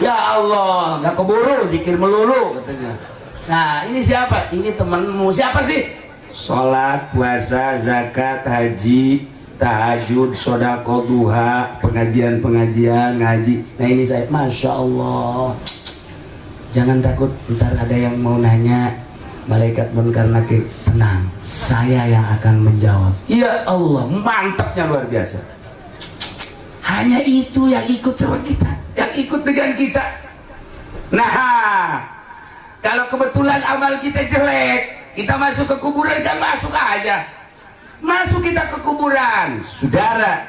Ya Allah, nggak keburu, zikir melulu katanya. Nah ini siapa? Ini temenmu, siapa sih? Sholat, puasa, zakat, haji, tahajud, sodako, duha, pengajian ngaji. Nah ini saya, Masya Allah. Jangan takut, ntar ada yang mau nanya, malaikat munkar nakir. Tenang, saya yang akan menjawab. Ya Allah, mantapnya luar biasa. Hanya itu yang ikut sama kita, yang ikut dengan kita. Nah, kalau kebetulan amal kita jelek, kita masuk ke kuburan, kan masuk aja. Masuk kita ke kuburan, saudara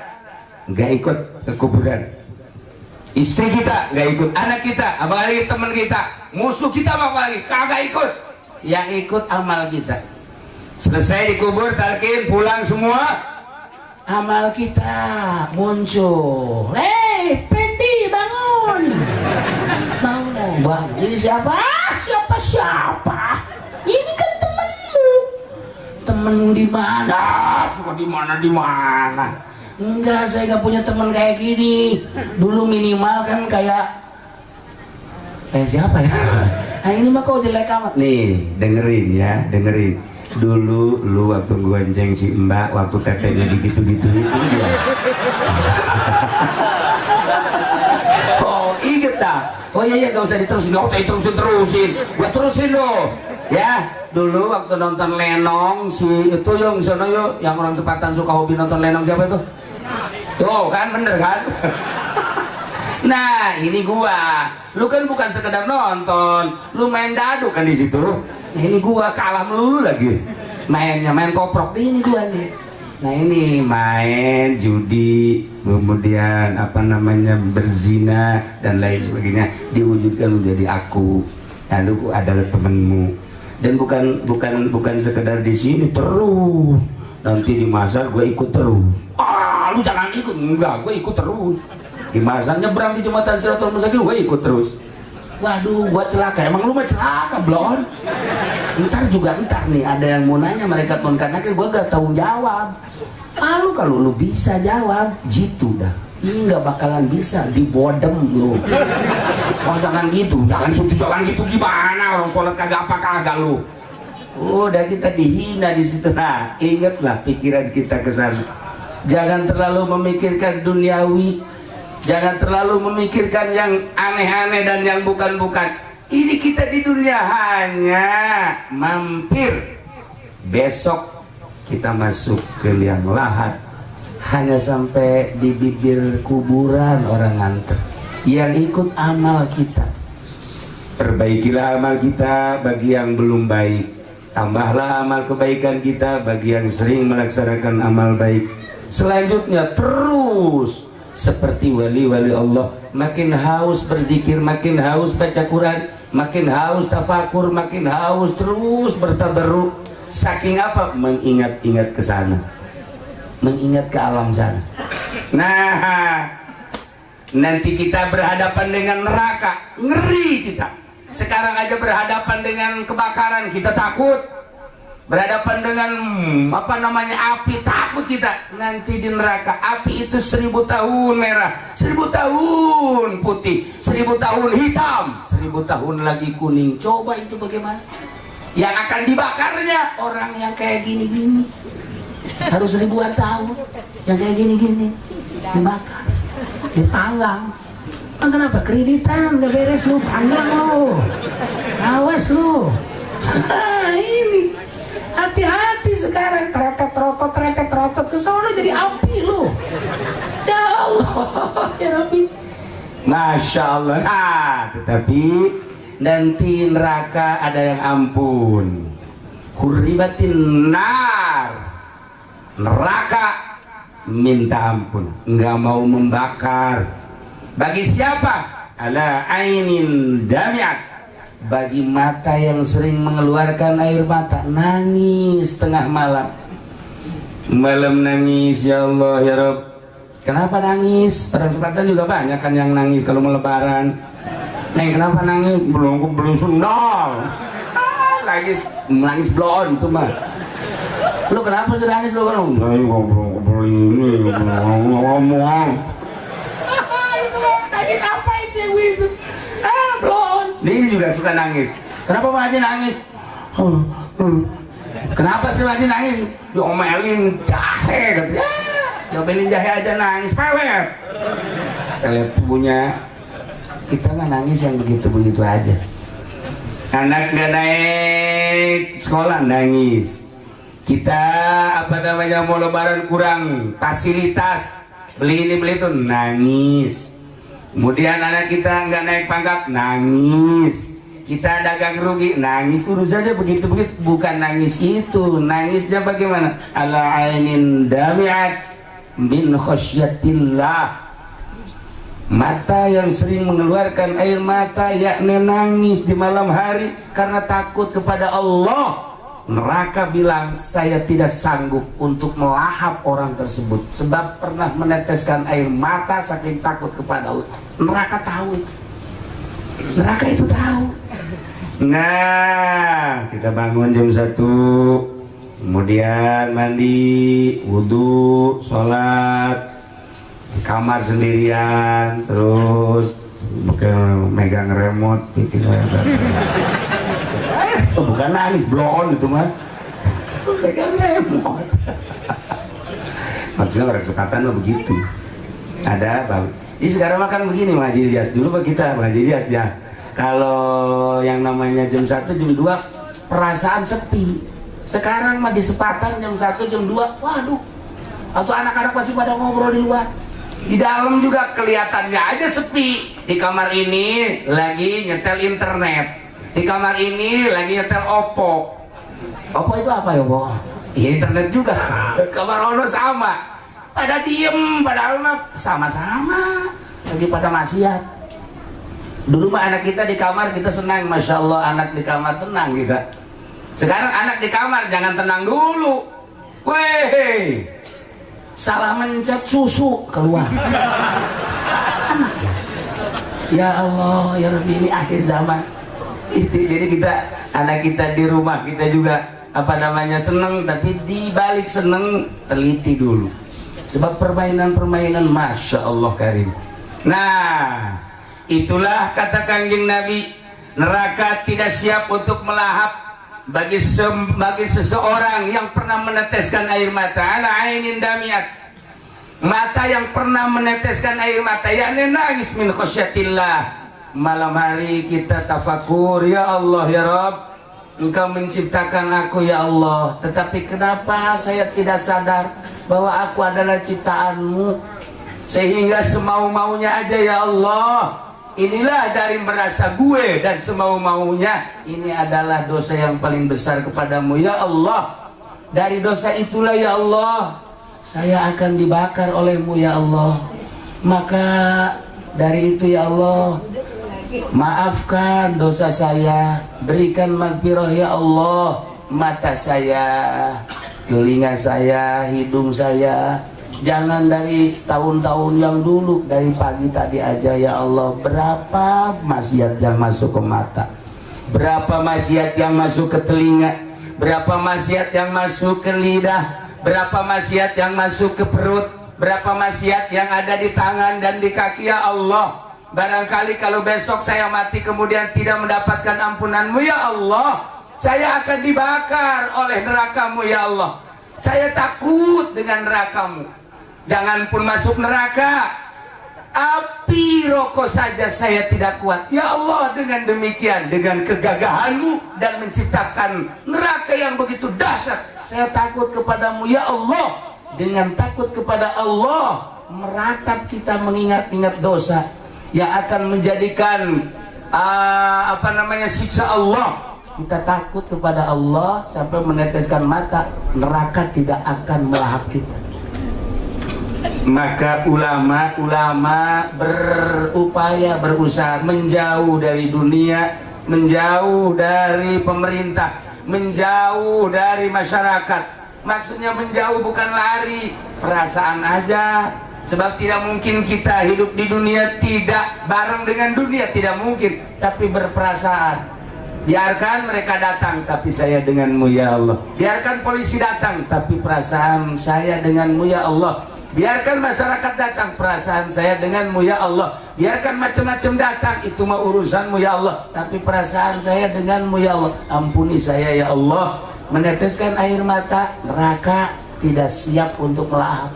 nggak ikut ke kuburan, istri kita nggak ikut, anak kita, apalagi teman kita, musuh kita apalagi kagak ikut. Yang ikut amal kita. Selesai dikubur, talqin, pulang semua, amal kita muncul. Hei Pendi, bangun. Bangun. Ini siapa? Siapa? Ini kan temenmu. Temen di mana? Suka di mana? Enggak, saya nggak punya teman kayak gini. Dulu minimal kan kayak siapa ya? Nah ini mah kok jelek amat. Nih dengerin ya, dengerin. Dulu lu waktu gonceng si Mbak, waktu tetenya digitu-gitu itu dia. Oh inget dah. Oh iya gak usah diterusin, gak usah diterusin. Gua terusin lo. Ya dulu waktu nonton Lenong si itu yang sono yo, yang orang Sepatan suka hobi nonton Lenong, siapa itu? Tuh kan bener kan? Nah ini gua, lu kan bukan sekedar nonton, lu main dadu kan di situ. Nah ini gua kalah melulu lagi, main koprok. Ini gua nih. Nah ini main judi, kemudian apa namanya berzina dan lain sebagainya diwujudkan menjadi aku. Lalu adalah temenmu. Dan bukan sekedar di sini terus. Nanti di masa gue ikut terus. Ah, lu jangan ikut. Enggak, gue ikut terus. di Marzan nyebrang di jembatan Siratul Mustaqim gue ikut terus. Waduh, gua celaka. Emang lu mah celaka, blon. Ntar nih ada yang mau nanya mereka Munkar Nakir, gua gak tahu jawab. Lalu kalau lu bisa jawab, jitu dah. Ini nggak bakalan bisa, dibodem lu. Oh jangan gitu gimana? Orang sholat kagak apa kagak lu. Udah kita dihina di situ. Nah, ingatlah pikiran kita ke sana. Jangan terlalu memikirkan duniawi. Jangan terlalu memikirkan yang aneh-aneh dan yang bukan-bukan. Ini kita di dunia hanya mampir. Besok kita masuk ke liang lahat. Hanya sampai di bibir kuburan orang nganter. Yang ikut amal kita. Perbaikilah amal kita bagi yang belum baik. Tambahlah amal kebaikan kita bagi yang sering melaksanakan amal baik. Selanjutnya terus seperti wali-wali Allah, makin haus berzikir, makin haus baca Quran, makin haus tafakur, makin haus terus bertabarruk. Saking apa? Mengingat-ingat ke sana, mengingat ke alam sana. Nah, nanti kita berhadapan dengan neraka, ngeri kita. Sekarang aja berhadapan dengan kebakaran kita takut. Berhadapan dengan api, takut kita. Nanti di neraka api itu 1000 tahun merah, 1000 tahun putih, 1000 tahun hitam, 1000 tahun lagi kuning. Coba itu bagaimana? Yang akan dibakarnya orang yang kayak gini-gini. Harus ribuan tahun. Yang kayak gini-gini dibakar, dipanggang. Kenapa? Kreditan gak beres lu, panggang lu, awas lu. Ini hati-hati sekarang, teretet ke sono jadi api lu. Ya Allah, ya Rabbi. Masya Allah. Nah, tetapi nanti neraka ada yang ampun. Hurribatin nar. Neraka minta ampun, nggak mau membakar. Bagi siapa? Ala ainin damiat. Bagi mata yang sering mengeluarkan air mata, nangis tengah malam. Malam nangis, ya Allah ya Rabb. Kenapa nangis? Orang Selatan juga banyak kan yang nangis kalau mau lebaran. Neng, kenapa nangis? Belum sundal. Nangis blon itu mah. Lu kenapa sih nangis lu? Saya belum ini, ngomong. Nangis apa itu yang itu? Blon. Dia juga suka nangis. Kenapa Pak Haji nangis? Kenapa sih Pak Haji nangis? Diomelin jahe katanya. Diomelin jahe aja nangis, pelet. Kalian punya, kita mah nangis yang begitu-begitu aja. Anak gak naik sekolah nangis. Kita mau lebaran kurang fasilitas, beli ini beli itu nangis. Kemudian anak kita nggak naik pangkat nangis. Kita dagang rugi nangis. Urusannya begitu-begitu, bukan nangis itu. Nangisnya bagaimana? Ala ainin damiat min khasyatillah. Mata yang sering mengeluarkan air mata, yakni nangis di malam hari karena takut kepada Allah. Neraka bilang, saya tidak sanggup untuk melahap orang tersebut sebab pernah meneteskan air mata saking takut kepada Allah. Neraka tahu itu. Neraka itu tahu. Nah, kita bangun jam 1, kemudian mandi, wudhu, sholat, di kamar sendirian, terus megang remote, bikin bukan nangis, blon itu mah. Pegang remote. Maksudnya orang sekatan mah begitu. Ada bang. Jadi sekarang makan begini Pak Haji Ilyas. Dulu Pak kita Pak Haji Ilyas ya. Kalau yang namanya jam 1, jam 2 perasaan sepi. Sekarang mah di sepatan jam 1, jam 2, waduh. Atau anak-anak masih pada ngobrol di luar. Di dalam juga kelihatannya aja sepi. Di kamar ini lagi nyetel internet. Di kamar ini lagi nyetel Oppo. Oppo itu apa ya, Oppo? Ya, internet juga. Kamar Ono sama. Pada diem, padahal mah sama-sama lagi pada maksiat. Dulu mah anak kita di kamar kita senang, Masya Allah anak di kamar tenang kita. Sekarang anak di kamar jangan tenang dulu. Weh, salah mencet susu keluar. Ya Allah ya Rabbi, ini akhir zaman. Jadi kita, anak kita di rumah kita juga apa namanya seneng, tapi di balik seneng teliti dulu, sebab permainan-permainan Masya Allah Karim. Nah itulah kata Kanjeng Nabi, neraka tidak siap untuk melahap bagi seseorang yang pernah meneteskan air mata. Ala ainin damiat, mata yang pernah meneteskan air mata, yakni nangis min khosyatillah. Malam hari kita tafakur, ya Allah ya Rabb, Engkau menciptakan aku ya Allah, tetapi kenapa saya tidak sadar bahwa aku adalah ciptaanmu, sehingga semau-maunya aja ya Allah. Inilah dari merasa gue dan semau-maunya, ini adalah dosa yang paling besar kepadamu ya Allah. Dari dosa itulah ya Allah saya akan dibakar olehmu ya Allah. Maka dari itu ya Allah, maafkan dosa saya, berikan maghfirah ya Allah, mata saya, telinga saya, hidung saya. Jangan dari tahun-tahun yang dulu, dari pagi tadi aja ya Allah, berapa maksiat yang masuk ke mata, berapa maksiat yang masuk ke telinga, berapa maksiat yang masuk ke lidah, berapa maksiat yang masuk ke perut, berapa maksiat yang ada di tangan dan di kaki ya Allah. Barangkali kalau besok saya mati kemudian tidak mendapatkan ampunanmu ya Allah, saya akan dibakar oleh nerakamu ya Allah. Saya takut dengan nerakamu. Jangan pun masuk neraka, api rokok saja saya tidak kuat ya Allah. Dengan demikian, dengan kegagahanmu dan menciptakan neraka yang begitu dahsyat, saya takut kepadamu ya Allah. Dengan takut kepada Allah, meratap kita mengingat-ingat dosa yang akan menjadikan siksa Allah. Kita takut kepada Allah sampai meneteskan mata, neraka tidak akan melahap kita. Maka ulama berupaya, berusaha menjauh dari dunia, menjauh dari pemerintah, menjauh dari masyarakat. Maksudnya menjauh bukan lari, perasaan aja. Sebab tidak mungkin kita hidup di dunia tidak bareng dengan dunia, tidak mungkin. Tapi berperasaan, biarkan mereka datang tapi saya denganmu ya Allah. Biarkan polisi datang tapi perasaan saya denganmu ya Allah. Biarkan masyarakat datang, perasaan saya denganmu ya Allah. Biarkan macam-macam datang, itu mah urusanmu ya Allah, tapi perasaan saya denganmu ya Allah. Ampuni saya ya Allah. Meneteskan air mata, neraka tidak siap untuk melahap.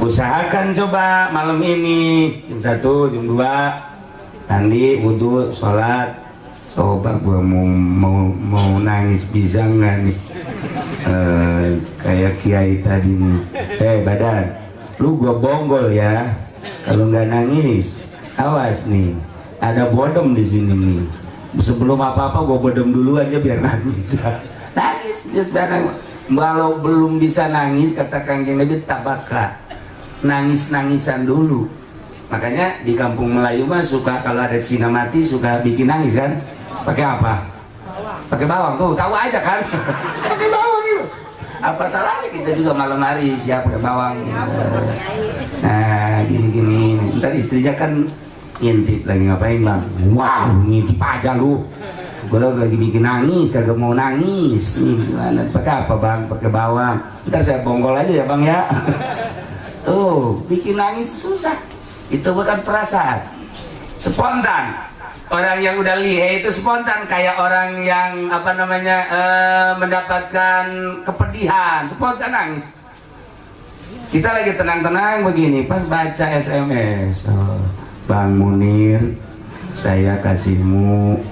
Usahakan coba malam ini jam 1, jam 2 mandi, wudhu, sholat. Coba gua mau nangis bisa nggak nih? Kayak kiai tadi nih. Badan, lu gua bonggol ya. Kalau nggak nangis, awas nih. Ada bodom di sini nih. Sebelum apa-apa gua bodom dulu aja biar nangis. Nangis, biar nangis. Kalau belum bisa nangis, kata Kanjeng Nabi, tabaka. Nangis-nangisan dulu. Makanya di kampung Melayu mah suka kalau ada Cina mati suka bikin nangis kan? Pakai apa? Pakai bawang tuh, tahu aja kan? Pakai bawang gitu. Apa salahnya kita juga malam hari siap pakai bawang gitu. Nah, gini-gini. Ntar istrinya kan ngintip lagi ngapain bang? Wah, ngintip aja lu. Gue lagi bikin nangis, kagak mau nangis. Gimana? Pakai apa bang? Pakai bawang. Ntar saya bonggol aja ya bang ya. Tuh, bikin nangis susah. Itu bukan perasaan, spontan. Orang yang udah lihe itu spontan, kayak orang yang mendapatkan kepedihan, spontan nangis. Kita lagi tenang-tenang begini, pas baca SMS, Bang Munir, saya kasihmu.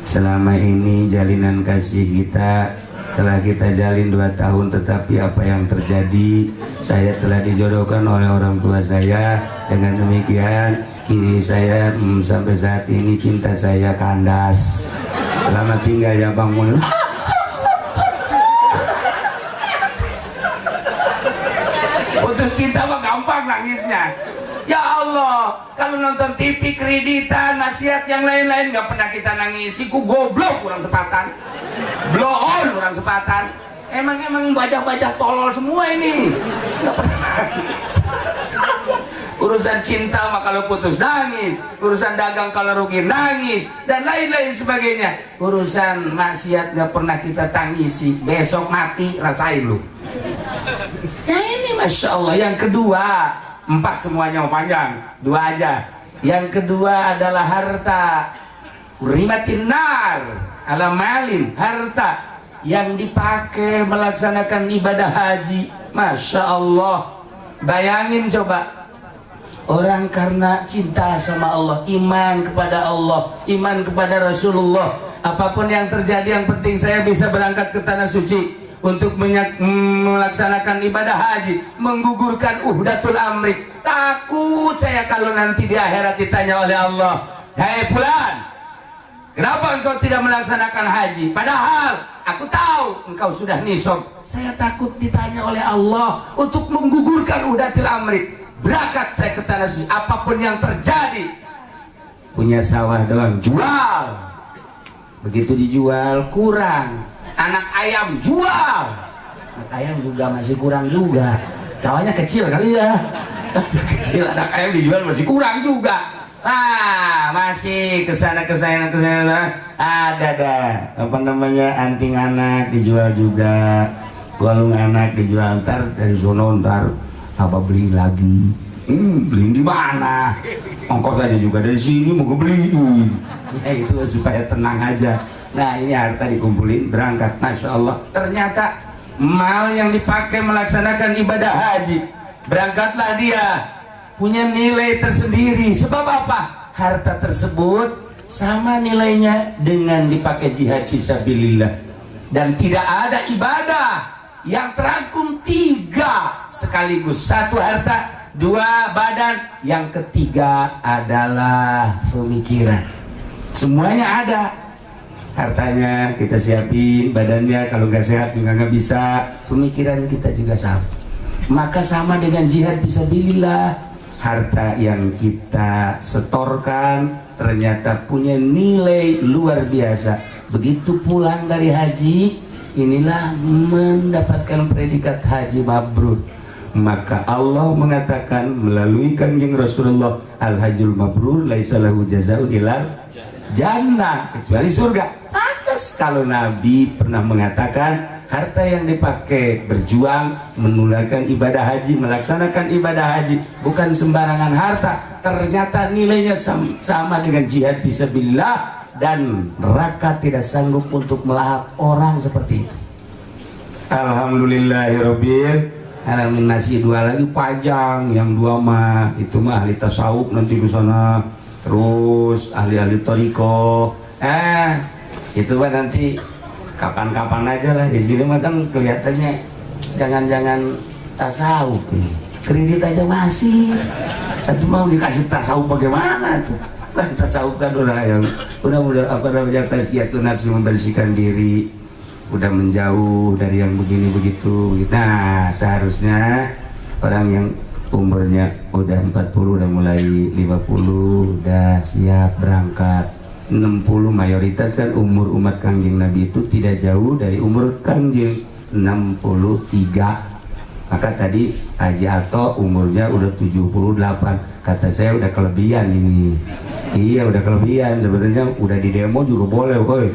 Selama ini jalinan kasih kita telah kita jalin 2 tahun, tetapi apa yang terjadi, saya telah dijodohkan oleh orang tua saya. Dengan demikian kini saya sampai saat ini cinta saya kandas. Selamat tinggal ya Bang Munir. Putus cinta mah gampang nangisnya. Ya Allah, kalau nonton TV kreditan, nasihat yang lain-lain nggak pernah kita nangisi. Ku goblok kurang sepatan, blow on kurang sepatan. Emang bajak-bajak tolol semua ini, nggak pernah nangis. Urusan cinta mah kalau putus nangis, urusan dagang kalau rugi nangis, dan lain-lain sebagainya. Urusan maksiat gak pernah kita tangisi, besok mati rasain lu. Ya ini Masya Allah. Yang kedua, 4 semuanya panjang, 2 aja. Yang kedua adalah harta. Rimatin nar ala malin, harta yang dipakai melaksanakan ibadah haji. Masya Allah. Bayangin coba, orang karena cinta sama Allah, iman kepada Allah, iman kepada Rasulullah, apapun yang terjadi yang penting saya bisa berangkat ke tanah suci untuk melaksanakan ibadah haji, menggugurkan uhdatul amrik. Takut saya kalau nanti di akhirat ditanya oleh Allah, "Hei fulan, kenapa engkau tidak melaksanakan haji? Padahal aku tahu engkau sudah nisab." Saya takut ditanya oleh Allah untuk menggugurkan uhdatul amrik. Berangkat saya ke tanah suci, apapun yang terjadi. Punya sawah doang, jual. Begitu dijual kurang, anak ayam jual. Anak ayam juga masih kurang juga. Sawahnya kecil kali ya. Kecil, anak ayam dijual masih kurang juga. Nah, masih kesana. Ada dah, apa namanya, anting anak dijual juga, golong anak dijual. Ntar dari sono ntar apa beli lagi, beli di mana, ongkos aja juga dari sini mau beliin. Ya itu supaya tenang aja. Nah ini harta dikumpulin, berangkat. Masya Allah, ternyata mal yang dipakai melaksanakan ibadah haji, berangkatlah dia, punya nilai tersendiri. Sebab apa? Harta tersebut sama nilainya dengan dipakai jihad fisabilillah. Dan tidak ada ibadah yang terangkum 3 sekaligus. 1 harta, 2 badan, yang ketiga adalah pemikiran. Semuanya ada. Hartanya kita siapin, badannya kalau nggak sehat juga nggak bisa, pemikiran kita juga sama. Maka sama dengan jihad fisabilillah, harta yang kita setorkan ternyata punya nilai luar biasa. Begitu pulang dari haji, inilah mendapatkan predikat haji mabrur. Maka Allah mengatakan melalui kanjeng Rasulullah, al-hajjul mabrur laisa lahu jazaa'un ilal jannah, kecuali surga. Pantas kalau Nabi pernah mengatakan harta yang dipakai berjuang menunaikan ibadah haji, melaksanakan ibadah haji bukan sembarangan harta. Ternyata nilainya sama dengan jihad fisabilillah, dan neraka tidak sanggup untuk melahap orang seperti itu. Alhamdulillahirabbil alamin. Masih 2 lagi panjang, yang 2 mah itu mah ahli tasawuf nanti di sana, terus ahli-ahli toriko. Itu mah nanti kapan-kapan aja lah. Di sini mah kan kelihatannya jangan-jangan tasawuf ini. Kredit aja masih. Tapi mau dikasih tasawuf bagaimana tuh? Tasawuf kan udah apa namanya, tazkiyatun nafsi, membersihkan diri, udah menjauh dari yang begini begitu. Nah seharusnya orang yang umurnya udah 40, udah mulai 50, udah siap berangkat. 60 mayoritas kan umur umat kanjeng Nabi itu tidak jauh dari umur kanjeng, 63. Maka tadi Haji Ato umurnya udah 78. Kata saya udah kelebihan ini. Iya udah kelebihan, sebenarnya udah di demo juga boleh boy.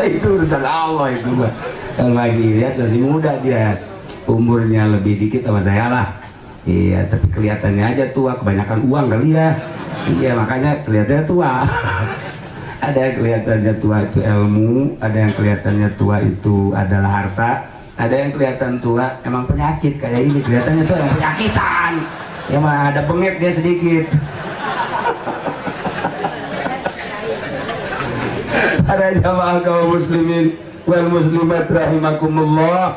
Itu urusan Allah itu mah. Kalau Haji Ilyas masih muda, dia umurnya lebih dikit sama saya lah. Iya, tapi kelihatannya aja tua, kebanyakan uang kali ya. Iya, makanya kelihatannya tua. Ada yang kelihatannya tua itu ilmu, ada yang kelihatannya tua itu adalah harta, ada yang kelihatan tua emang penyakit kayak ini, kelihatannya tuh yang penyakitan. Ya mah ada bengek dia sedikit. Para jamaah kaum muslimin wal muslimat rahimakumullah.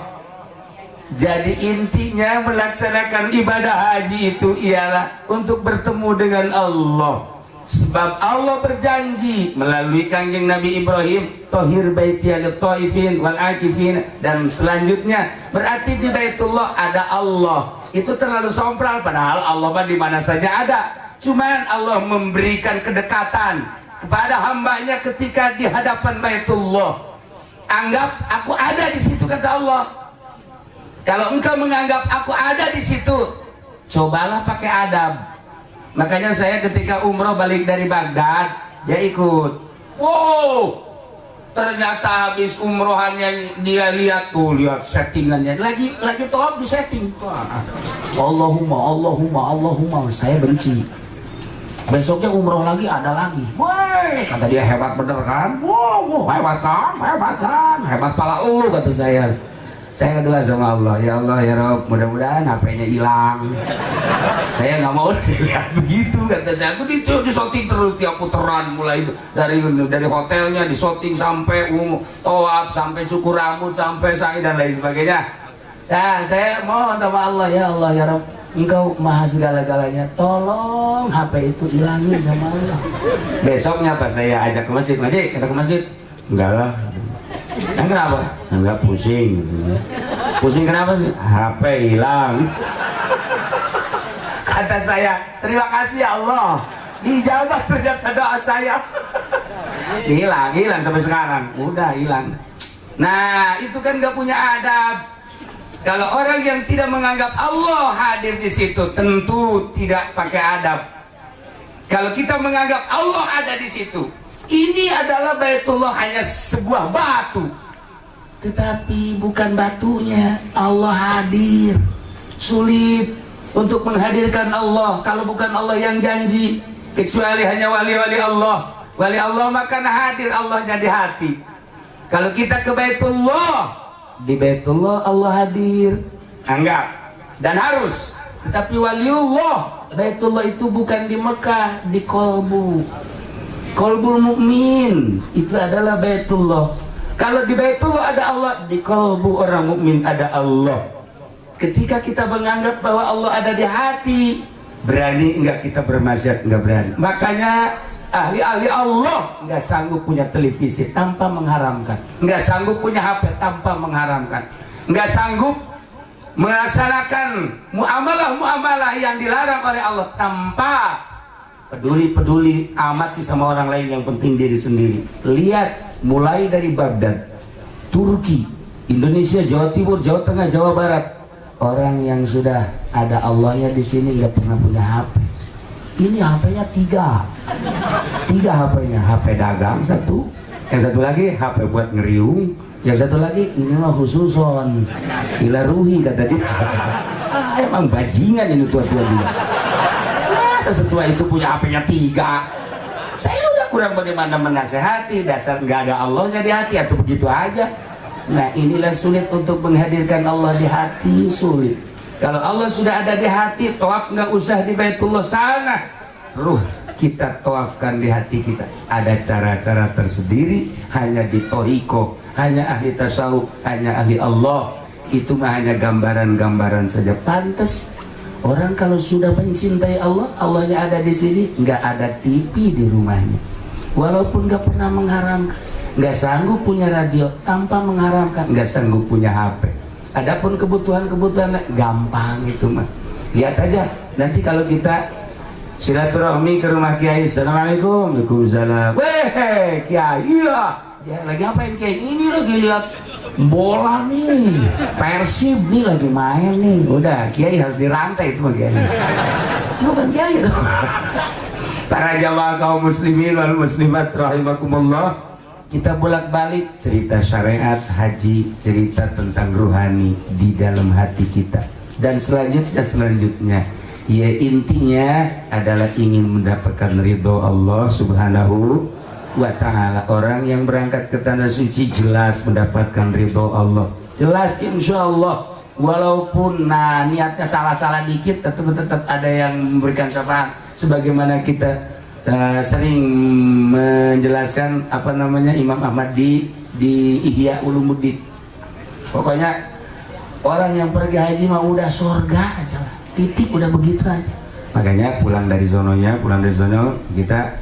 Jadi intinya melaksanakan ibadah haji itu ialah untuk bertemu dengan Allah. Sebab Allah berjanji melalui kanjeng Nabi Ibrahim, Tohir baiti lit-taifin wal akifin, dan selanjutnya berarti di Baitullah ada Allah. Itu terlalu sompral, padahal Allah mah di mana saja ada. Cuman Allah memberikan kedekatan kepada hambanya ketika di hadapan Baitullah. Anggap aku ada di situ, kata Allah. Kalau engkau menganggap aku ada di situ, cobalah pakai adab. Makanya saya ketika umroh balik dari Baghdad, dia ikut. Wow, ternyata habis umrohannya dia lihat tuh, lihat settingannya lagi tawaf di setting. Allahumma, saya benci. Besoknya umroh lagi, ada lagi. Woi, kata dia, hebat bener kan? Wow, hebat kan? Hebat pala lu, kata saya. Saya kedua sama Allah, ya Allah ya Rob, mudah-mudahan HP-nya hilang. Saya nggak mau dilihat begitu, kata saya. Aku disoting terus tiap putaran, mulai dari hotelnya disoting sampai tawaf, sampai cukur rambut, sampai sa'i dan lain sebagainya. Nah, saya mohon sama Allah ya Rob, Engkau maha segala-galanya, tolong HP itu hilangin sama Allah. Besoknya pas saya ajak ke masjid, kita ke masjid, enggak lah. Kenapa? Enggak, pusing. Pusing kenapa sih? HP hilang. Kata saya, terima kasih ya Allah, dijawab ternyata doa saya. Hilang sampai sekarang, udah hilang. Nah, itu kan gak punya adab. Kalau orang yang tidak menganggap Allah hadir di situ, tentu tidak pakai adab. Kalau kita menganggap Allah ada di situ, ini adalah Baitullah, hanya sebuah batu, tetapi bukan batunya. Allah hadir. Sulit untuk menghadirkan Allah kalau bukan Allah yang janji, kecuali hanya wali-wali Allah. Wali Allah maka hadir Allahnya di hati. Kalau kita ke Baitullah, di Baitullah Allah hadir, anggap dan harus. Tetapi waliullah, Baitullah itu bukan di Mekah, di kolbu. Kolbul mukmin itu adalah Baitullah. Kalau di Baitullah ada Allah, di kolbu orang mukmin ada Allah. Ketika kita menganggap bahwa Allah ada di hati, berani enggak kita bermaksiat? Enggak berani. Makanya ahli-ahli Allah enggak sanggup punya televisi tanpa mengharamkan, enggak sanggup punya HP tanpa mengharamkan, enggak sanggup melaksanakan muamalah yang dilarang oleh Allah tanpa peduli amat sih sama orang lain, yang penting diri sendiri. Lihat, mulai dari Baghdad, Turki, Indonesia, Jawa Timur, Jawa Tengah, Jawa Barat, orang yang sudah ada Allahnya di sini nggak pernah punya HP. Ini HP-nya tiga HP-nya, HP dagang satu, yang satu lagi HP buat ngeriung, yang satu lagi ini mah khususon ilaruhi, kata dia. Emang bajingan ini tua-tua dia. Sesetua itu punya HP-nya tiga. Saya udah kurang bagaimana menasehati, dasar nggak ada Allahnya di hati, atau begitu aja. Nah, inilah sulit untuk menghadirkan Allah di hati, sulit. Kalau Allah sudah ada di hati, tawaf nggak usah di Baitullah sana, ruh kita tawafkan di hati kita. Ada cara-cara tersendiri, hanya di toriko, hanya ahli tasawuf, hanya ahli Allah. Itu mah hanya gambaran-gambaran saja. Pantes orang kalau sudah mencintai Allah, Allahnya ada di sini, nggak ada TV di rumahnya, walaupun nggak pernah mengharamkan, nggak sanggup punya radio tanpa mengharamkan, nggak sanggup punya HP. Adapun kebutuhan-kebutuhan gampang itu mah. Lihat aja nanti kalau kita silaturahmi ke rumah Kiai, assalamualaikum, waalaikumsalam. Weh, Kiai lah, dia lagi apain Kiai? Ini lagi lihat bola nih, Persib nih lagi main nih. Udah, Kiai harus dirantai itu mah Kiai. Bukan Kiai itu. Para jamaah kaum muslimin wal muslimat rahimakumullah, kita bolak-balik cerita syariat, haji, cerita tentang ruhani di dalam hati kita, dan selanjutnya ya intinya adalah ingin mendapatkan ridho Allah subhanahu wa ta'ala. Orang yang berangkat ke tanah suci jelas mendapatkan ridho Allah, jelas insya Allah. Walaupun niatnya salah-salah dikit, tetap ada yang memberikan syafaat. Sebagaimana kita sering menjelaskan Imam Ahmad di Ihya Ulumuddin. Pokoknya orang yang pergi haji mah udah surga aja lah, titik, udah begitu aja. Makanya pulang dari sononya kita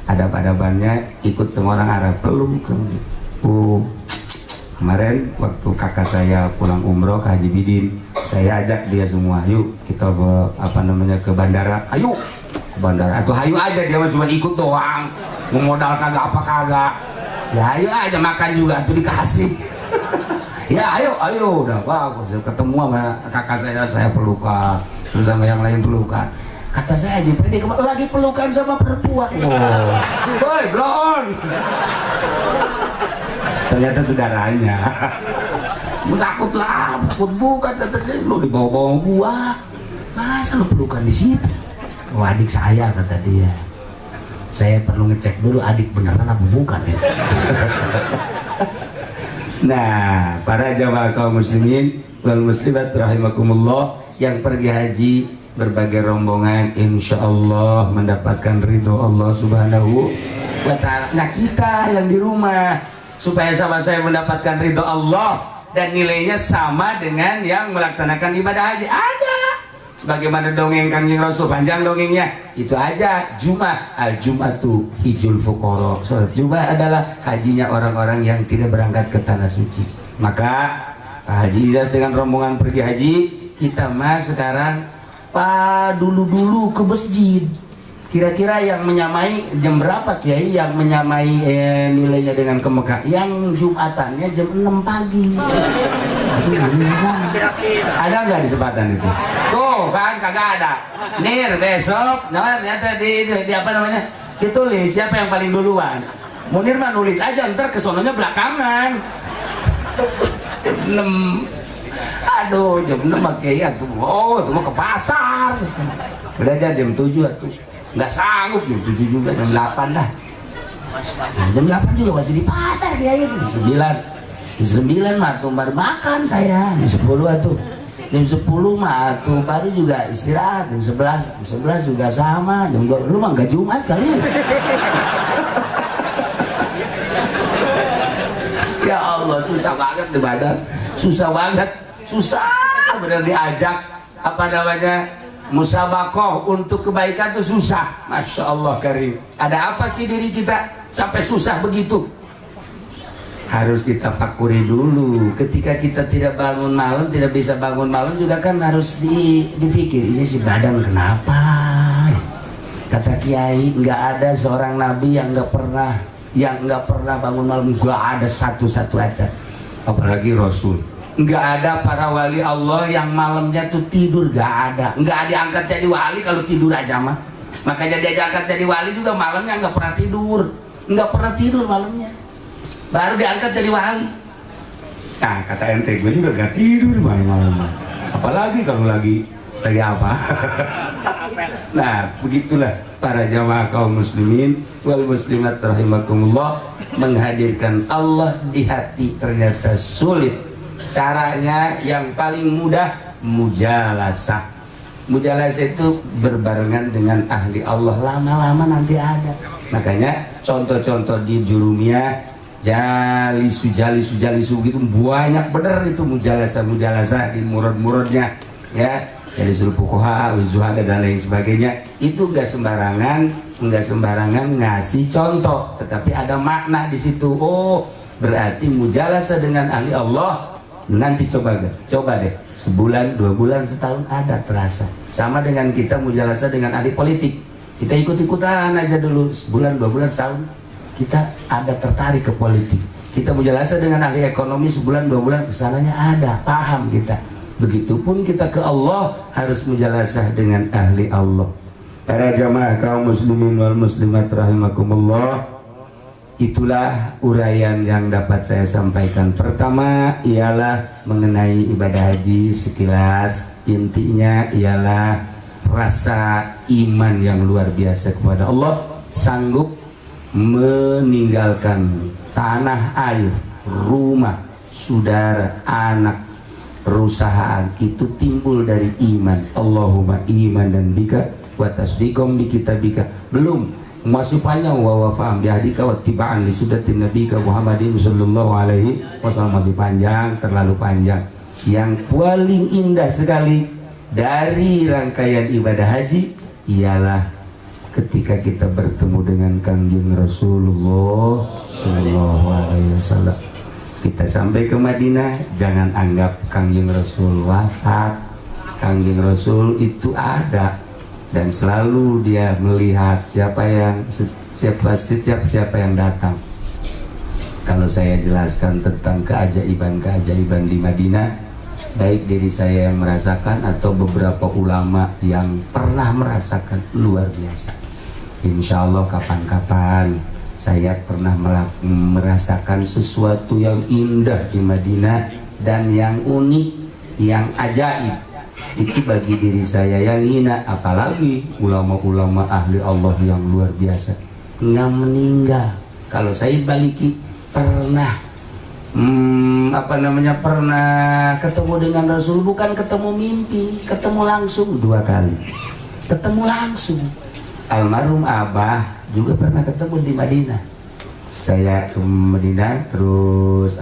adab-adabannya ikut semua orang Arab. Belum kemarin waktu kakak saya pulang umroh ke Haji Bidin, saya ajak dia semua, yuk kita ke bandara, ayo bandara, atau hayu aja, dia cuma ikut doang, memodal kagak apa kagak, ya ayo aja, makan juga tuh dikasih. Ya ayo udah bagus ketemu sama kakak saya pelukan, terus sama yang lain pelukan. Kata saya Haji Pedi lagi pelukan sama perempuan. Woi blon. Ternyata saudaranya. Takut bukan, kata saya, lu dibawa-bawa gua, masa lu pelukan di situ? Oh adik saya, kata dia. Saya perlu ngecek dulu adik beneran apa bukan ya. Nah, para jamaah kaum muslimin wal muslimat rahimakumullah yang pergi haji berbagai rombongan insya Allah mendapatkan ridho Allah subhanahu wa ta'ala. Nah kita yang di rumah supaya sama saya mendapatkan ridho Allah dan nilainya sama dengan yang melaksanakan ibadah haji, ada sebagaimana dongeng Kangjeng Rasul, panjang dongengnya itu aja. Jumat, al Jumatu hijul fuqara, sholat Jumat adalah hajinya orang-orang yang tidak berangkat ke tanah suci. Maka Haji Ilyas dengan rombongan pergi haji, kita mas sekarang dulu ke masjid. Kira-kira yang menyamai jam berapa Kiai yang menyamai nilainya dengan ke Mekah? Yang Jumatannya jam 6 pagi. Ada nggak di Sepatan itu? Tuh kan kagak ada. Nir besok, ternyata di apa namanya? Ditulis siapa yang paling duluan. Munir mah nulis aja, ntar kesononya belakangan. Jam 6. Aduh jam 6 pakai tuh. Oh tuh mau ke pasar. Belajar jam 7 tuh. Nggak sanggup jam 7 juga, jam 8 dah. Nah, jam 8 juga masih di pasar Kiai itu. Jam 9 mah tuh baru makan saya. Jam 10 tuh. Jam 10 mah tuh baru juga istirahat. Jam 11 juga sama. Jam 2 lu mah nggak Jumat kali. Ya Allah susah banget di badan. Susah banget. Susah bener diajak apa namanya musabakoh untuk kebaikan tuh susah. Masya Allah karim. Ada apa sih diri kita sampai susah begitu? Harus kita fakuri dulu. Ketika kita tidak bangun malam, tidak bisa bangun malam juga kan harus dipikir ini si badan kenapa? Kata Kiai nggak ada seorang nabi yang nggak pernah bangun malam. Nggak ada satu-satu aja. Apalagi Rasul. Nggak ada para wali Allah yang malamnya tuh tidur, nggak ada. Nggak diangkat jadi wali kalau tidur aja mah. Makanya dia diangkat jadi wali juga malamnya nggak pernah tidur, malamnya. Baru diangkat jadi wali. Nah kata ente gue juga nggak tidur malam-malam. Apalagi kalau lagi apa? Nah begitulah para jamaah kaum muslimin wal muslimat rahimakumullah, menghadirkan Allah di hati ternyata sulit. Caranya yang paling mudah mujalasah. Mujalasah itu berbarengan dengan ahli Allah, lama-lama nanti ada. Makanya contoh-contoh di Jurumiyah, jalisu gitu banyak bener itu mujalasah di murad-muradnya ya. Jadi suruh fuqaha, zuhada dan lain sebagainya. Itu enggak sembarangan ngasih contoh, tetapi ada makna di situ. Oh, berarti mujalasah dengan ahli Allah. Nanti coba deh sebulan, 2 bulan, setahun ada terasa. Sama dengan kita mujalasah dengan ahli politik, kita ikut-ikutan aja dulu sebulan, 2 bulan, setahun kita ada tertarik ke politik. Kita mujalasah dengan ahli ekonomi sebulan, 2 bulan, kesananya ada, paham kita. Begitupun kita ke Allah harus mujalasah dengan ahli Allah. Para jamaah kaum muslimin wal muslimat rahimakumullah, itulah uraian yang dapat saya sampaikan. Pertama ialah mengenai ibadah haji sekilas. Intinya ialah rasa iman yang luar biasa kepada Allah, sanggup meninggalkan tanah air, rumah, saudara, anak, perusahaan, itu timbul dari iman. Allahumma iman dan bika wa tasdiqom bi kitabika. Belum masih panjang wa faham bihadika wa tiba'an li sunnatin nabiyika Muhammadin sallallahu alaihi wasallam, masih panjang, terlalu panjang. Yang paling indah sekali dari rangkaian ibadah haji ialah ketika kita bertemu dengan Kangjeng Rasulullah sallallahu alaihi wasallam. Kita sampai ke Madinah, jangan anggap Kangjeng Rasul wafat. Kangjeng Rasul itu ada dan selalu dia melihat siapa yang datang. Kalau saya jelaskan tentang keajaiban-keajaiban di Madinah, baik diri saya yang merasakan atau beberapa ulama yang pernah merasakan, luar biasa. Insya Allah kapan-kapan saya pernah merasakan sesuatu yang indah di Madinah dan yang unik, yang ajaib. Itu bagi diri saya yang hina, apalagi ulama-ulama ahli Allah yang luar biasa nggak meninggal. Kalau saya baliki pernah pernah ketemu dengan Rasul, bukan ketemu mimpi, ketemu langsung 2 kali, ketemu langsung. Almarhum Abah juga pernah ketemu di Madinah. Saya ke Madinah terus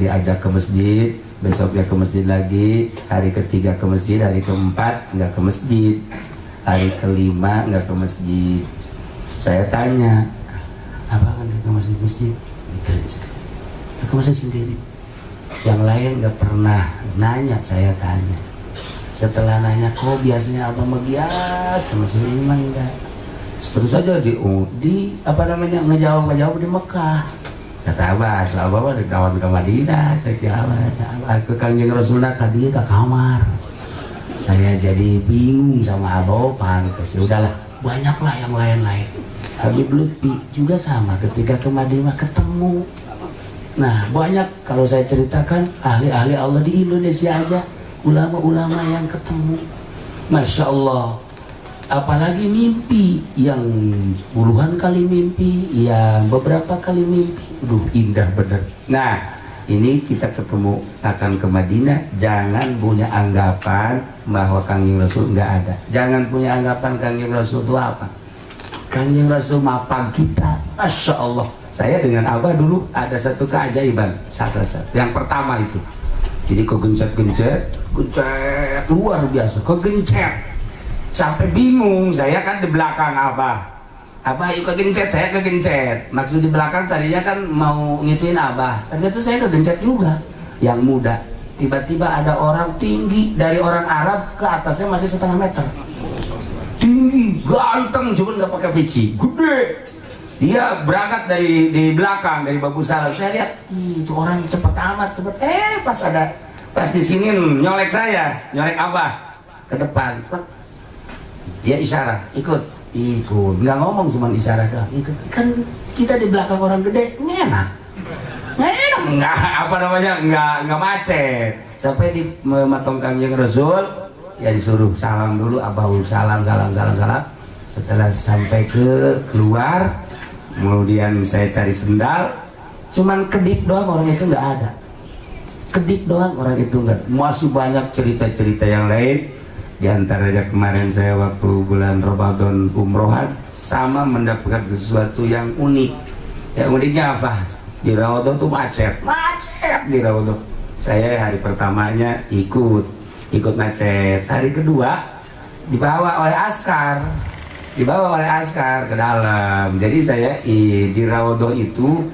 diajak ke masjid, besoknya ke masjid lagi, hari ketiga ke masjid, hari keempat nggak ke masjid, hari kelima nggak ke masjid. Saya tanya, apa kan ke masjid? Nggak ke masjid sendiri. Yang lain nggak pernah nanya, saya tanya. Setelah nanya, kok biasanya abang magiat ke masjid ini mah enggak. Terus saja ngejawab di Mekah. Kata abah di kawan ke Madinah, cek di abah ke Kanjeng Rasulullah dia ke kamar. Saya jadi bingung sama abah, pantes. Udahlah, banyaklah yang lain-lain. Habib Lutfi juga sama, ketika ke Madinah ketemu. Nah, banyak kalau saya ceritakan ahli-ahli Allah di Indonesia aja, ulama-ulama yang ketemu, Masya Allah. Apalagi mimpi yang puluhan kali mimpi, yang beberapa kali mimpi, indah bener. Nah, ini kita ketemu akan ke Madinah, jangan punya anggapan bahwa Kanjeng Rasul nggak ada. Jangan punya anggapan Kanjeng Rasul itu apa. Kanjeng Rasul mapang kita, Masya Allah. Saya dengan Abah dulu ada satu keajaiban, yang pertama itu. Jadi kegencet luar biasa, kegencet sampai bingung. Saya kan di belakang Abah yuk kegencet, saya kegencet. Maksud di belakang tadinya kan mau ngituin Abah, ternyata saya kegencet juga. Yang muda, tiba-tiba ada orang tinggi dari orang Arab, ke atasnya masih 1,5 meter, tinggi, ganteng, cuman nggak pakai peci, gede. Dia berangkat dari di belakang, dari Babu Salam. Saya lihat, itu orang cepet amat, pas di sini nyolek Abah ke depan. Dia isyarat, ikut, nggak ngomong, cuma isyarat doang, ikut. Kan kita di belakang orang gede, enak, nggak macet. Sampai di matong Kanjeng Rasul, saya disuruh salam dulu, Abah salam. Setelah sampai keluar, kemudian saya cari sendal, cuman kedip doang, orang itu nggak ada. Kedip doang, orang itu nggak. Masih banyak cerita-cerita yang lain. Di antaranya kemarin saya waktu bulan Ramadan umrohan, sama mendapatkan sesuatu yang unik. Yang uniknya apa? Di Rawadhan tuh macet di Rawadhan. Saya hari pertamanya ikut macet. Hari kedua dibawa oleh askar ke dalam. Jadi saya di Rawadhan itu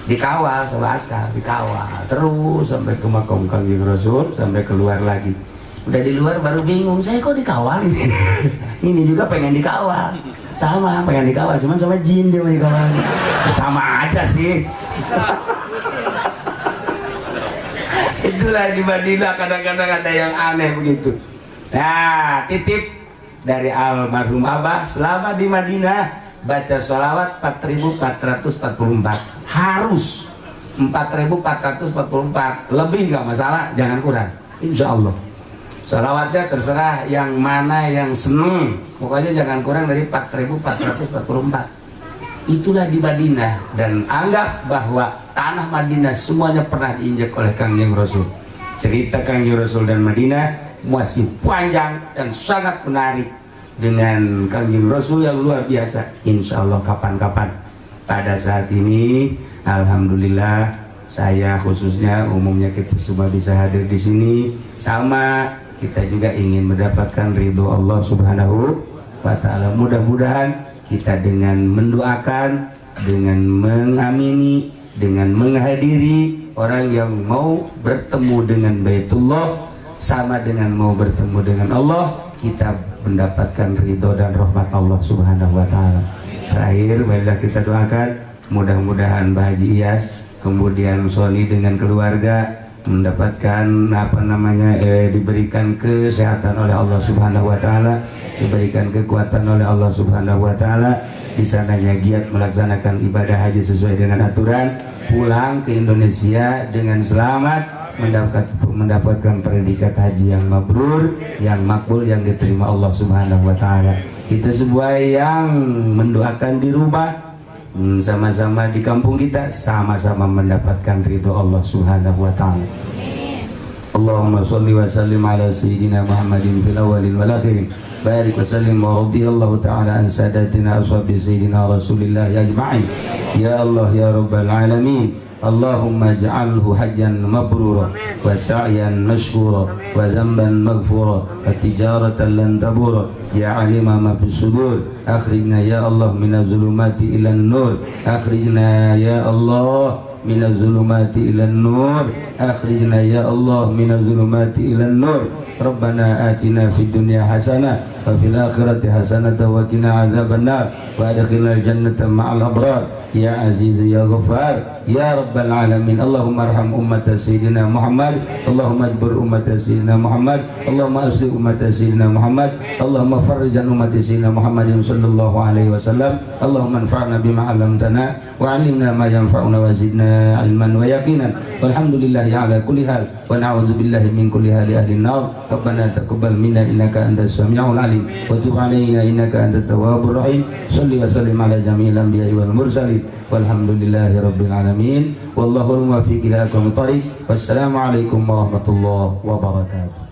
dikawal sama askar, dikawal terus sampai ke makam Kanjeng Rasul, sampai keluar lagi. Udah di luar baru bingung, saya kok dikawal ini. Ini juga pengen dikawal, sama pengen dikawal, cuman sama jin dia mau dikawal. Sama aja sih. Itulah di Madinah, kadang-kadang ada yang aneh begitu. Nah, titip dari almarhum Abah, selama di Madinah baca sholawat 4.444, harus 4.444, lebih nggak masalah, jangan kurang, insya Allah. Sholawatnya terserah yang mana yang seneng, pokoknya jangan kurang dari 4.444. Itulah di Madinah, dan anggap bahwa tanah Madinah semuanya pernah diinjak oleh Kanjeng Rasul. Cerita Kanjeng Rasul dan Madinah masih panjang dan sangat menarik, dengan Kanjeng Rasul yang luar biasa. Insya Allah kapan-kapan. Pada saat ini, alhamdulillah, saya khususnya, umumnya kita semua bisa hadir di sini, sama kita juga ingin mendapatkan ridho Allah Subhanahu wa Ta'ala. Mudah-mudahan kita dengan mendoakan, dengan mengamini, dengan menghadiri orang yang mau bertemu dengan Baitullah, sama dengan mau bertemu dengan Allah, kita mendapatkan ridho dan rahmat Allah Subhanahu wa Ta'ala. Terakhir, marilah kita doakan mudah-mudahan Mbah Haji Iyas kemudian Sony dengan keluarga mendapatkan diberikan kesehatan oleh Allah Subhanahu wa taala, diberikan kekuatan oleh Allah Subhanahu wa taala, di sananya giat melaksanakan ibadah haji sesuai dengan aturan, pulang ke Indonesia dengan selamat, mendapatkan predikat haji yang mabrur, yang makbul, yang diterima Allah Subhanahu wa taala. Kita semua yang mendoakan di rumah, sama-sama di kampung kita, sama-sama mendapatkan ridho Allah Subhanahu wa taala. Allahumma shalli wa sallim ala sayyidina Muhammadin fil awwalin wal akhirin. Barik wa sallim wa radiyallahu ta'ala an sadatina ashabi sayyidina Rasulillah ajma'in. Ya Allah ya rabbal alamin. Allahumma ij'alhu hajjan mabrura wa sa'yan mashkura wa dhanban maghfura wa tijaratan lan tabura. Ya alima ma fi sudur, akhrijna ya Allah minaz zulumati ilan nur, akhrijna ya Allah minaz zulumati ilan nur, akhrijna ya Allah minaz zulumati ilan nur. Rabbana atina fid dunya hasanah wa fil akhirati hasanah wa qina azabannar wa adkhilnal jannata ma'al abrar ya aziz ya ghaffar ya rabbal alamin. Allahumma arham ummat sayyidina Muhammad, Allahumma ajbur ummat sayyidina Muhammad, Allahumma asli ummat sayyidina Muhammad, Allahumma farrijan ummat sayyidina Muhammadin sallallahu alaihi wasallam. Allahumma anfa'na bima 'allamtana wa 'allimna ma yanfa'una wa zidna ilman wa yaqinan. Walhamdulillahi ala kulli hal wa na'udzu billahi min kulli hali ahli nar. Rabbana taqabbal minna innaka antas samiul alim wa tub 'alaina innaka antat tawwabur rahim. Shalli wa sallim ala jami'il anbiya'i wal mursalin walhamdulillahi rabbil alamin. Wallahu muwaffiq ila aqwamit thariq. Wassalamu alaikum warahmatullahi wabarakatuh.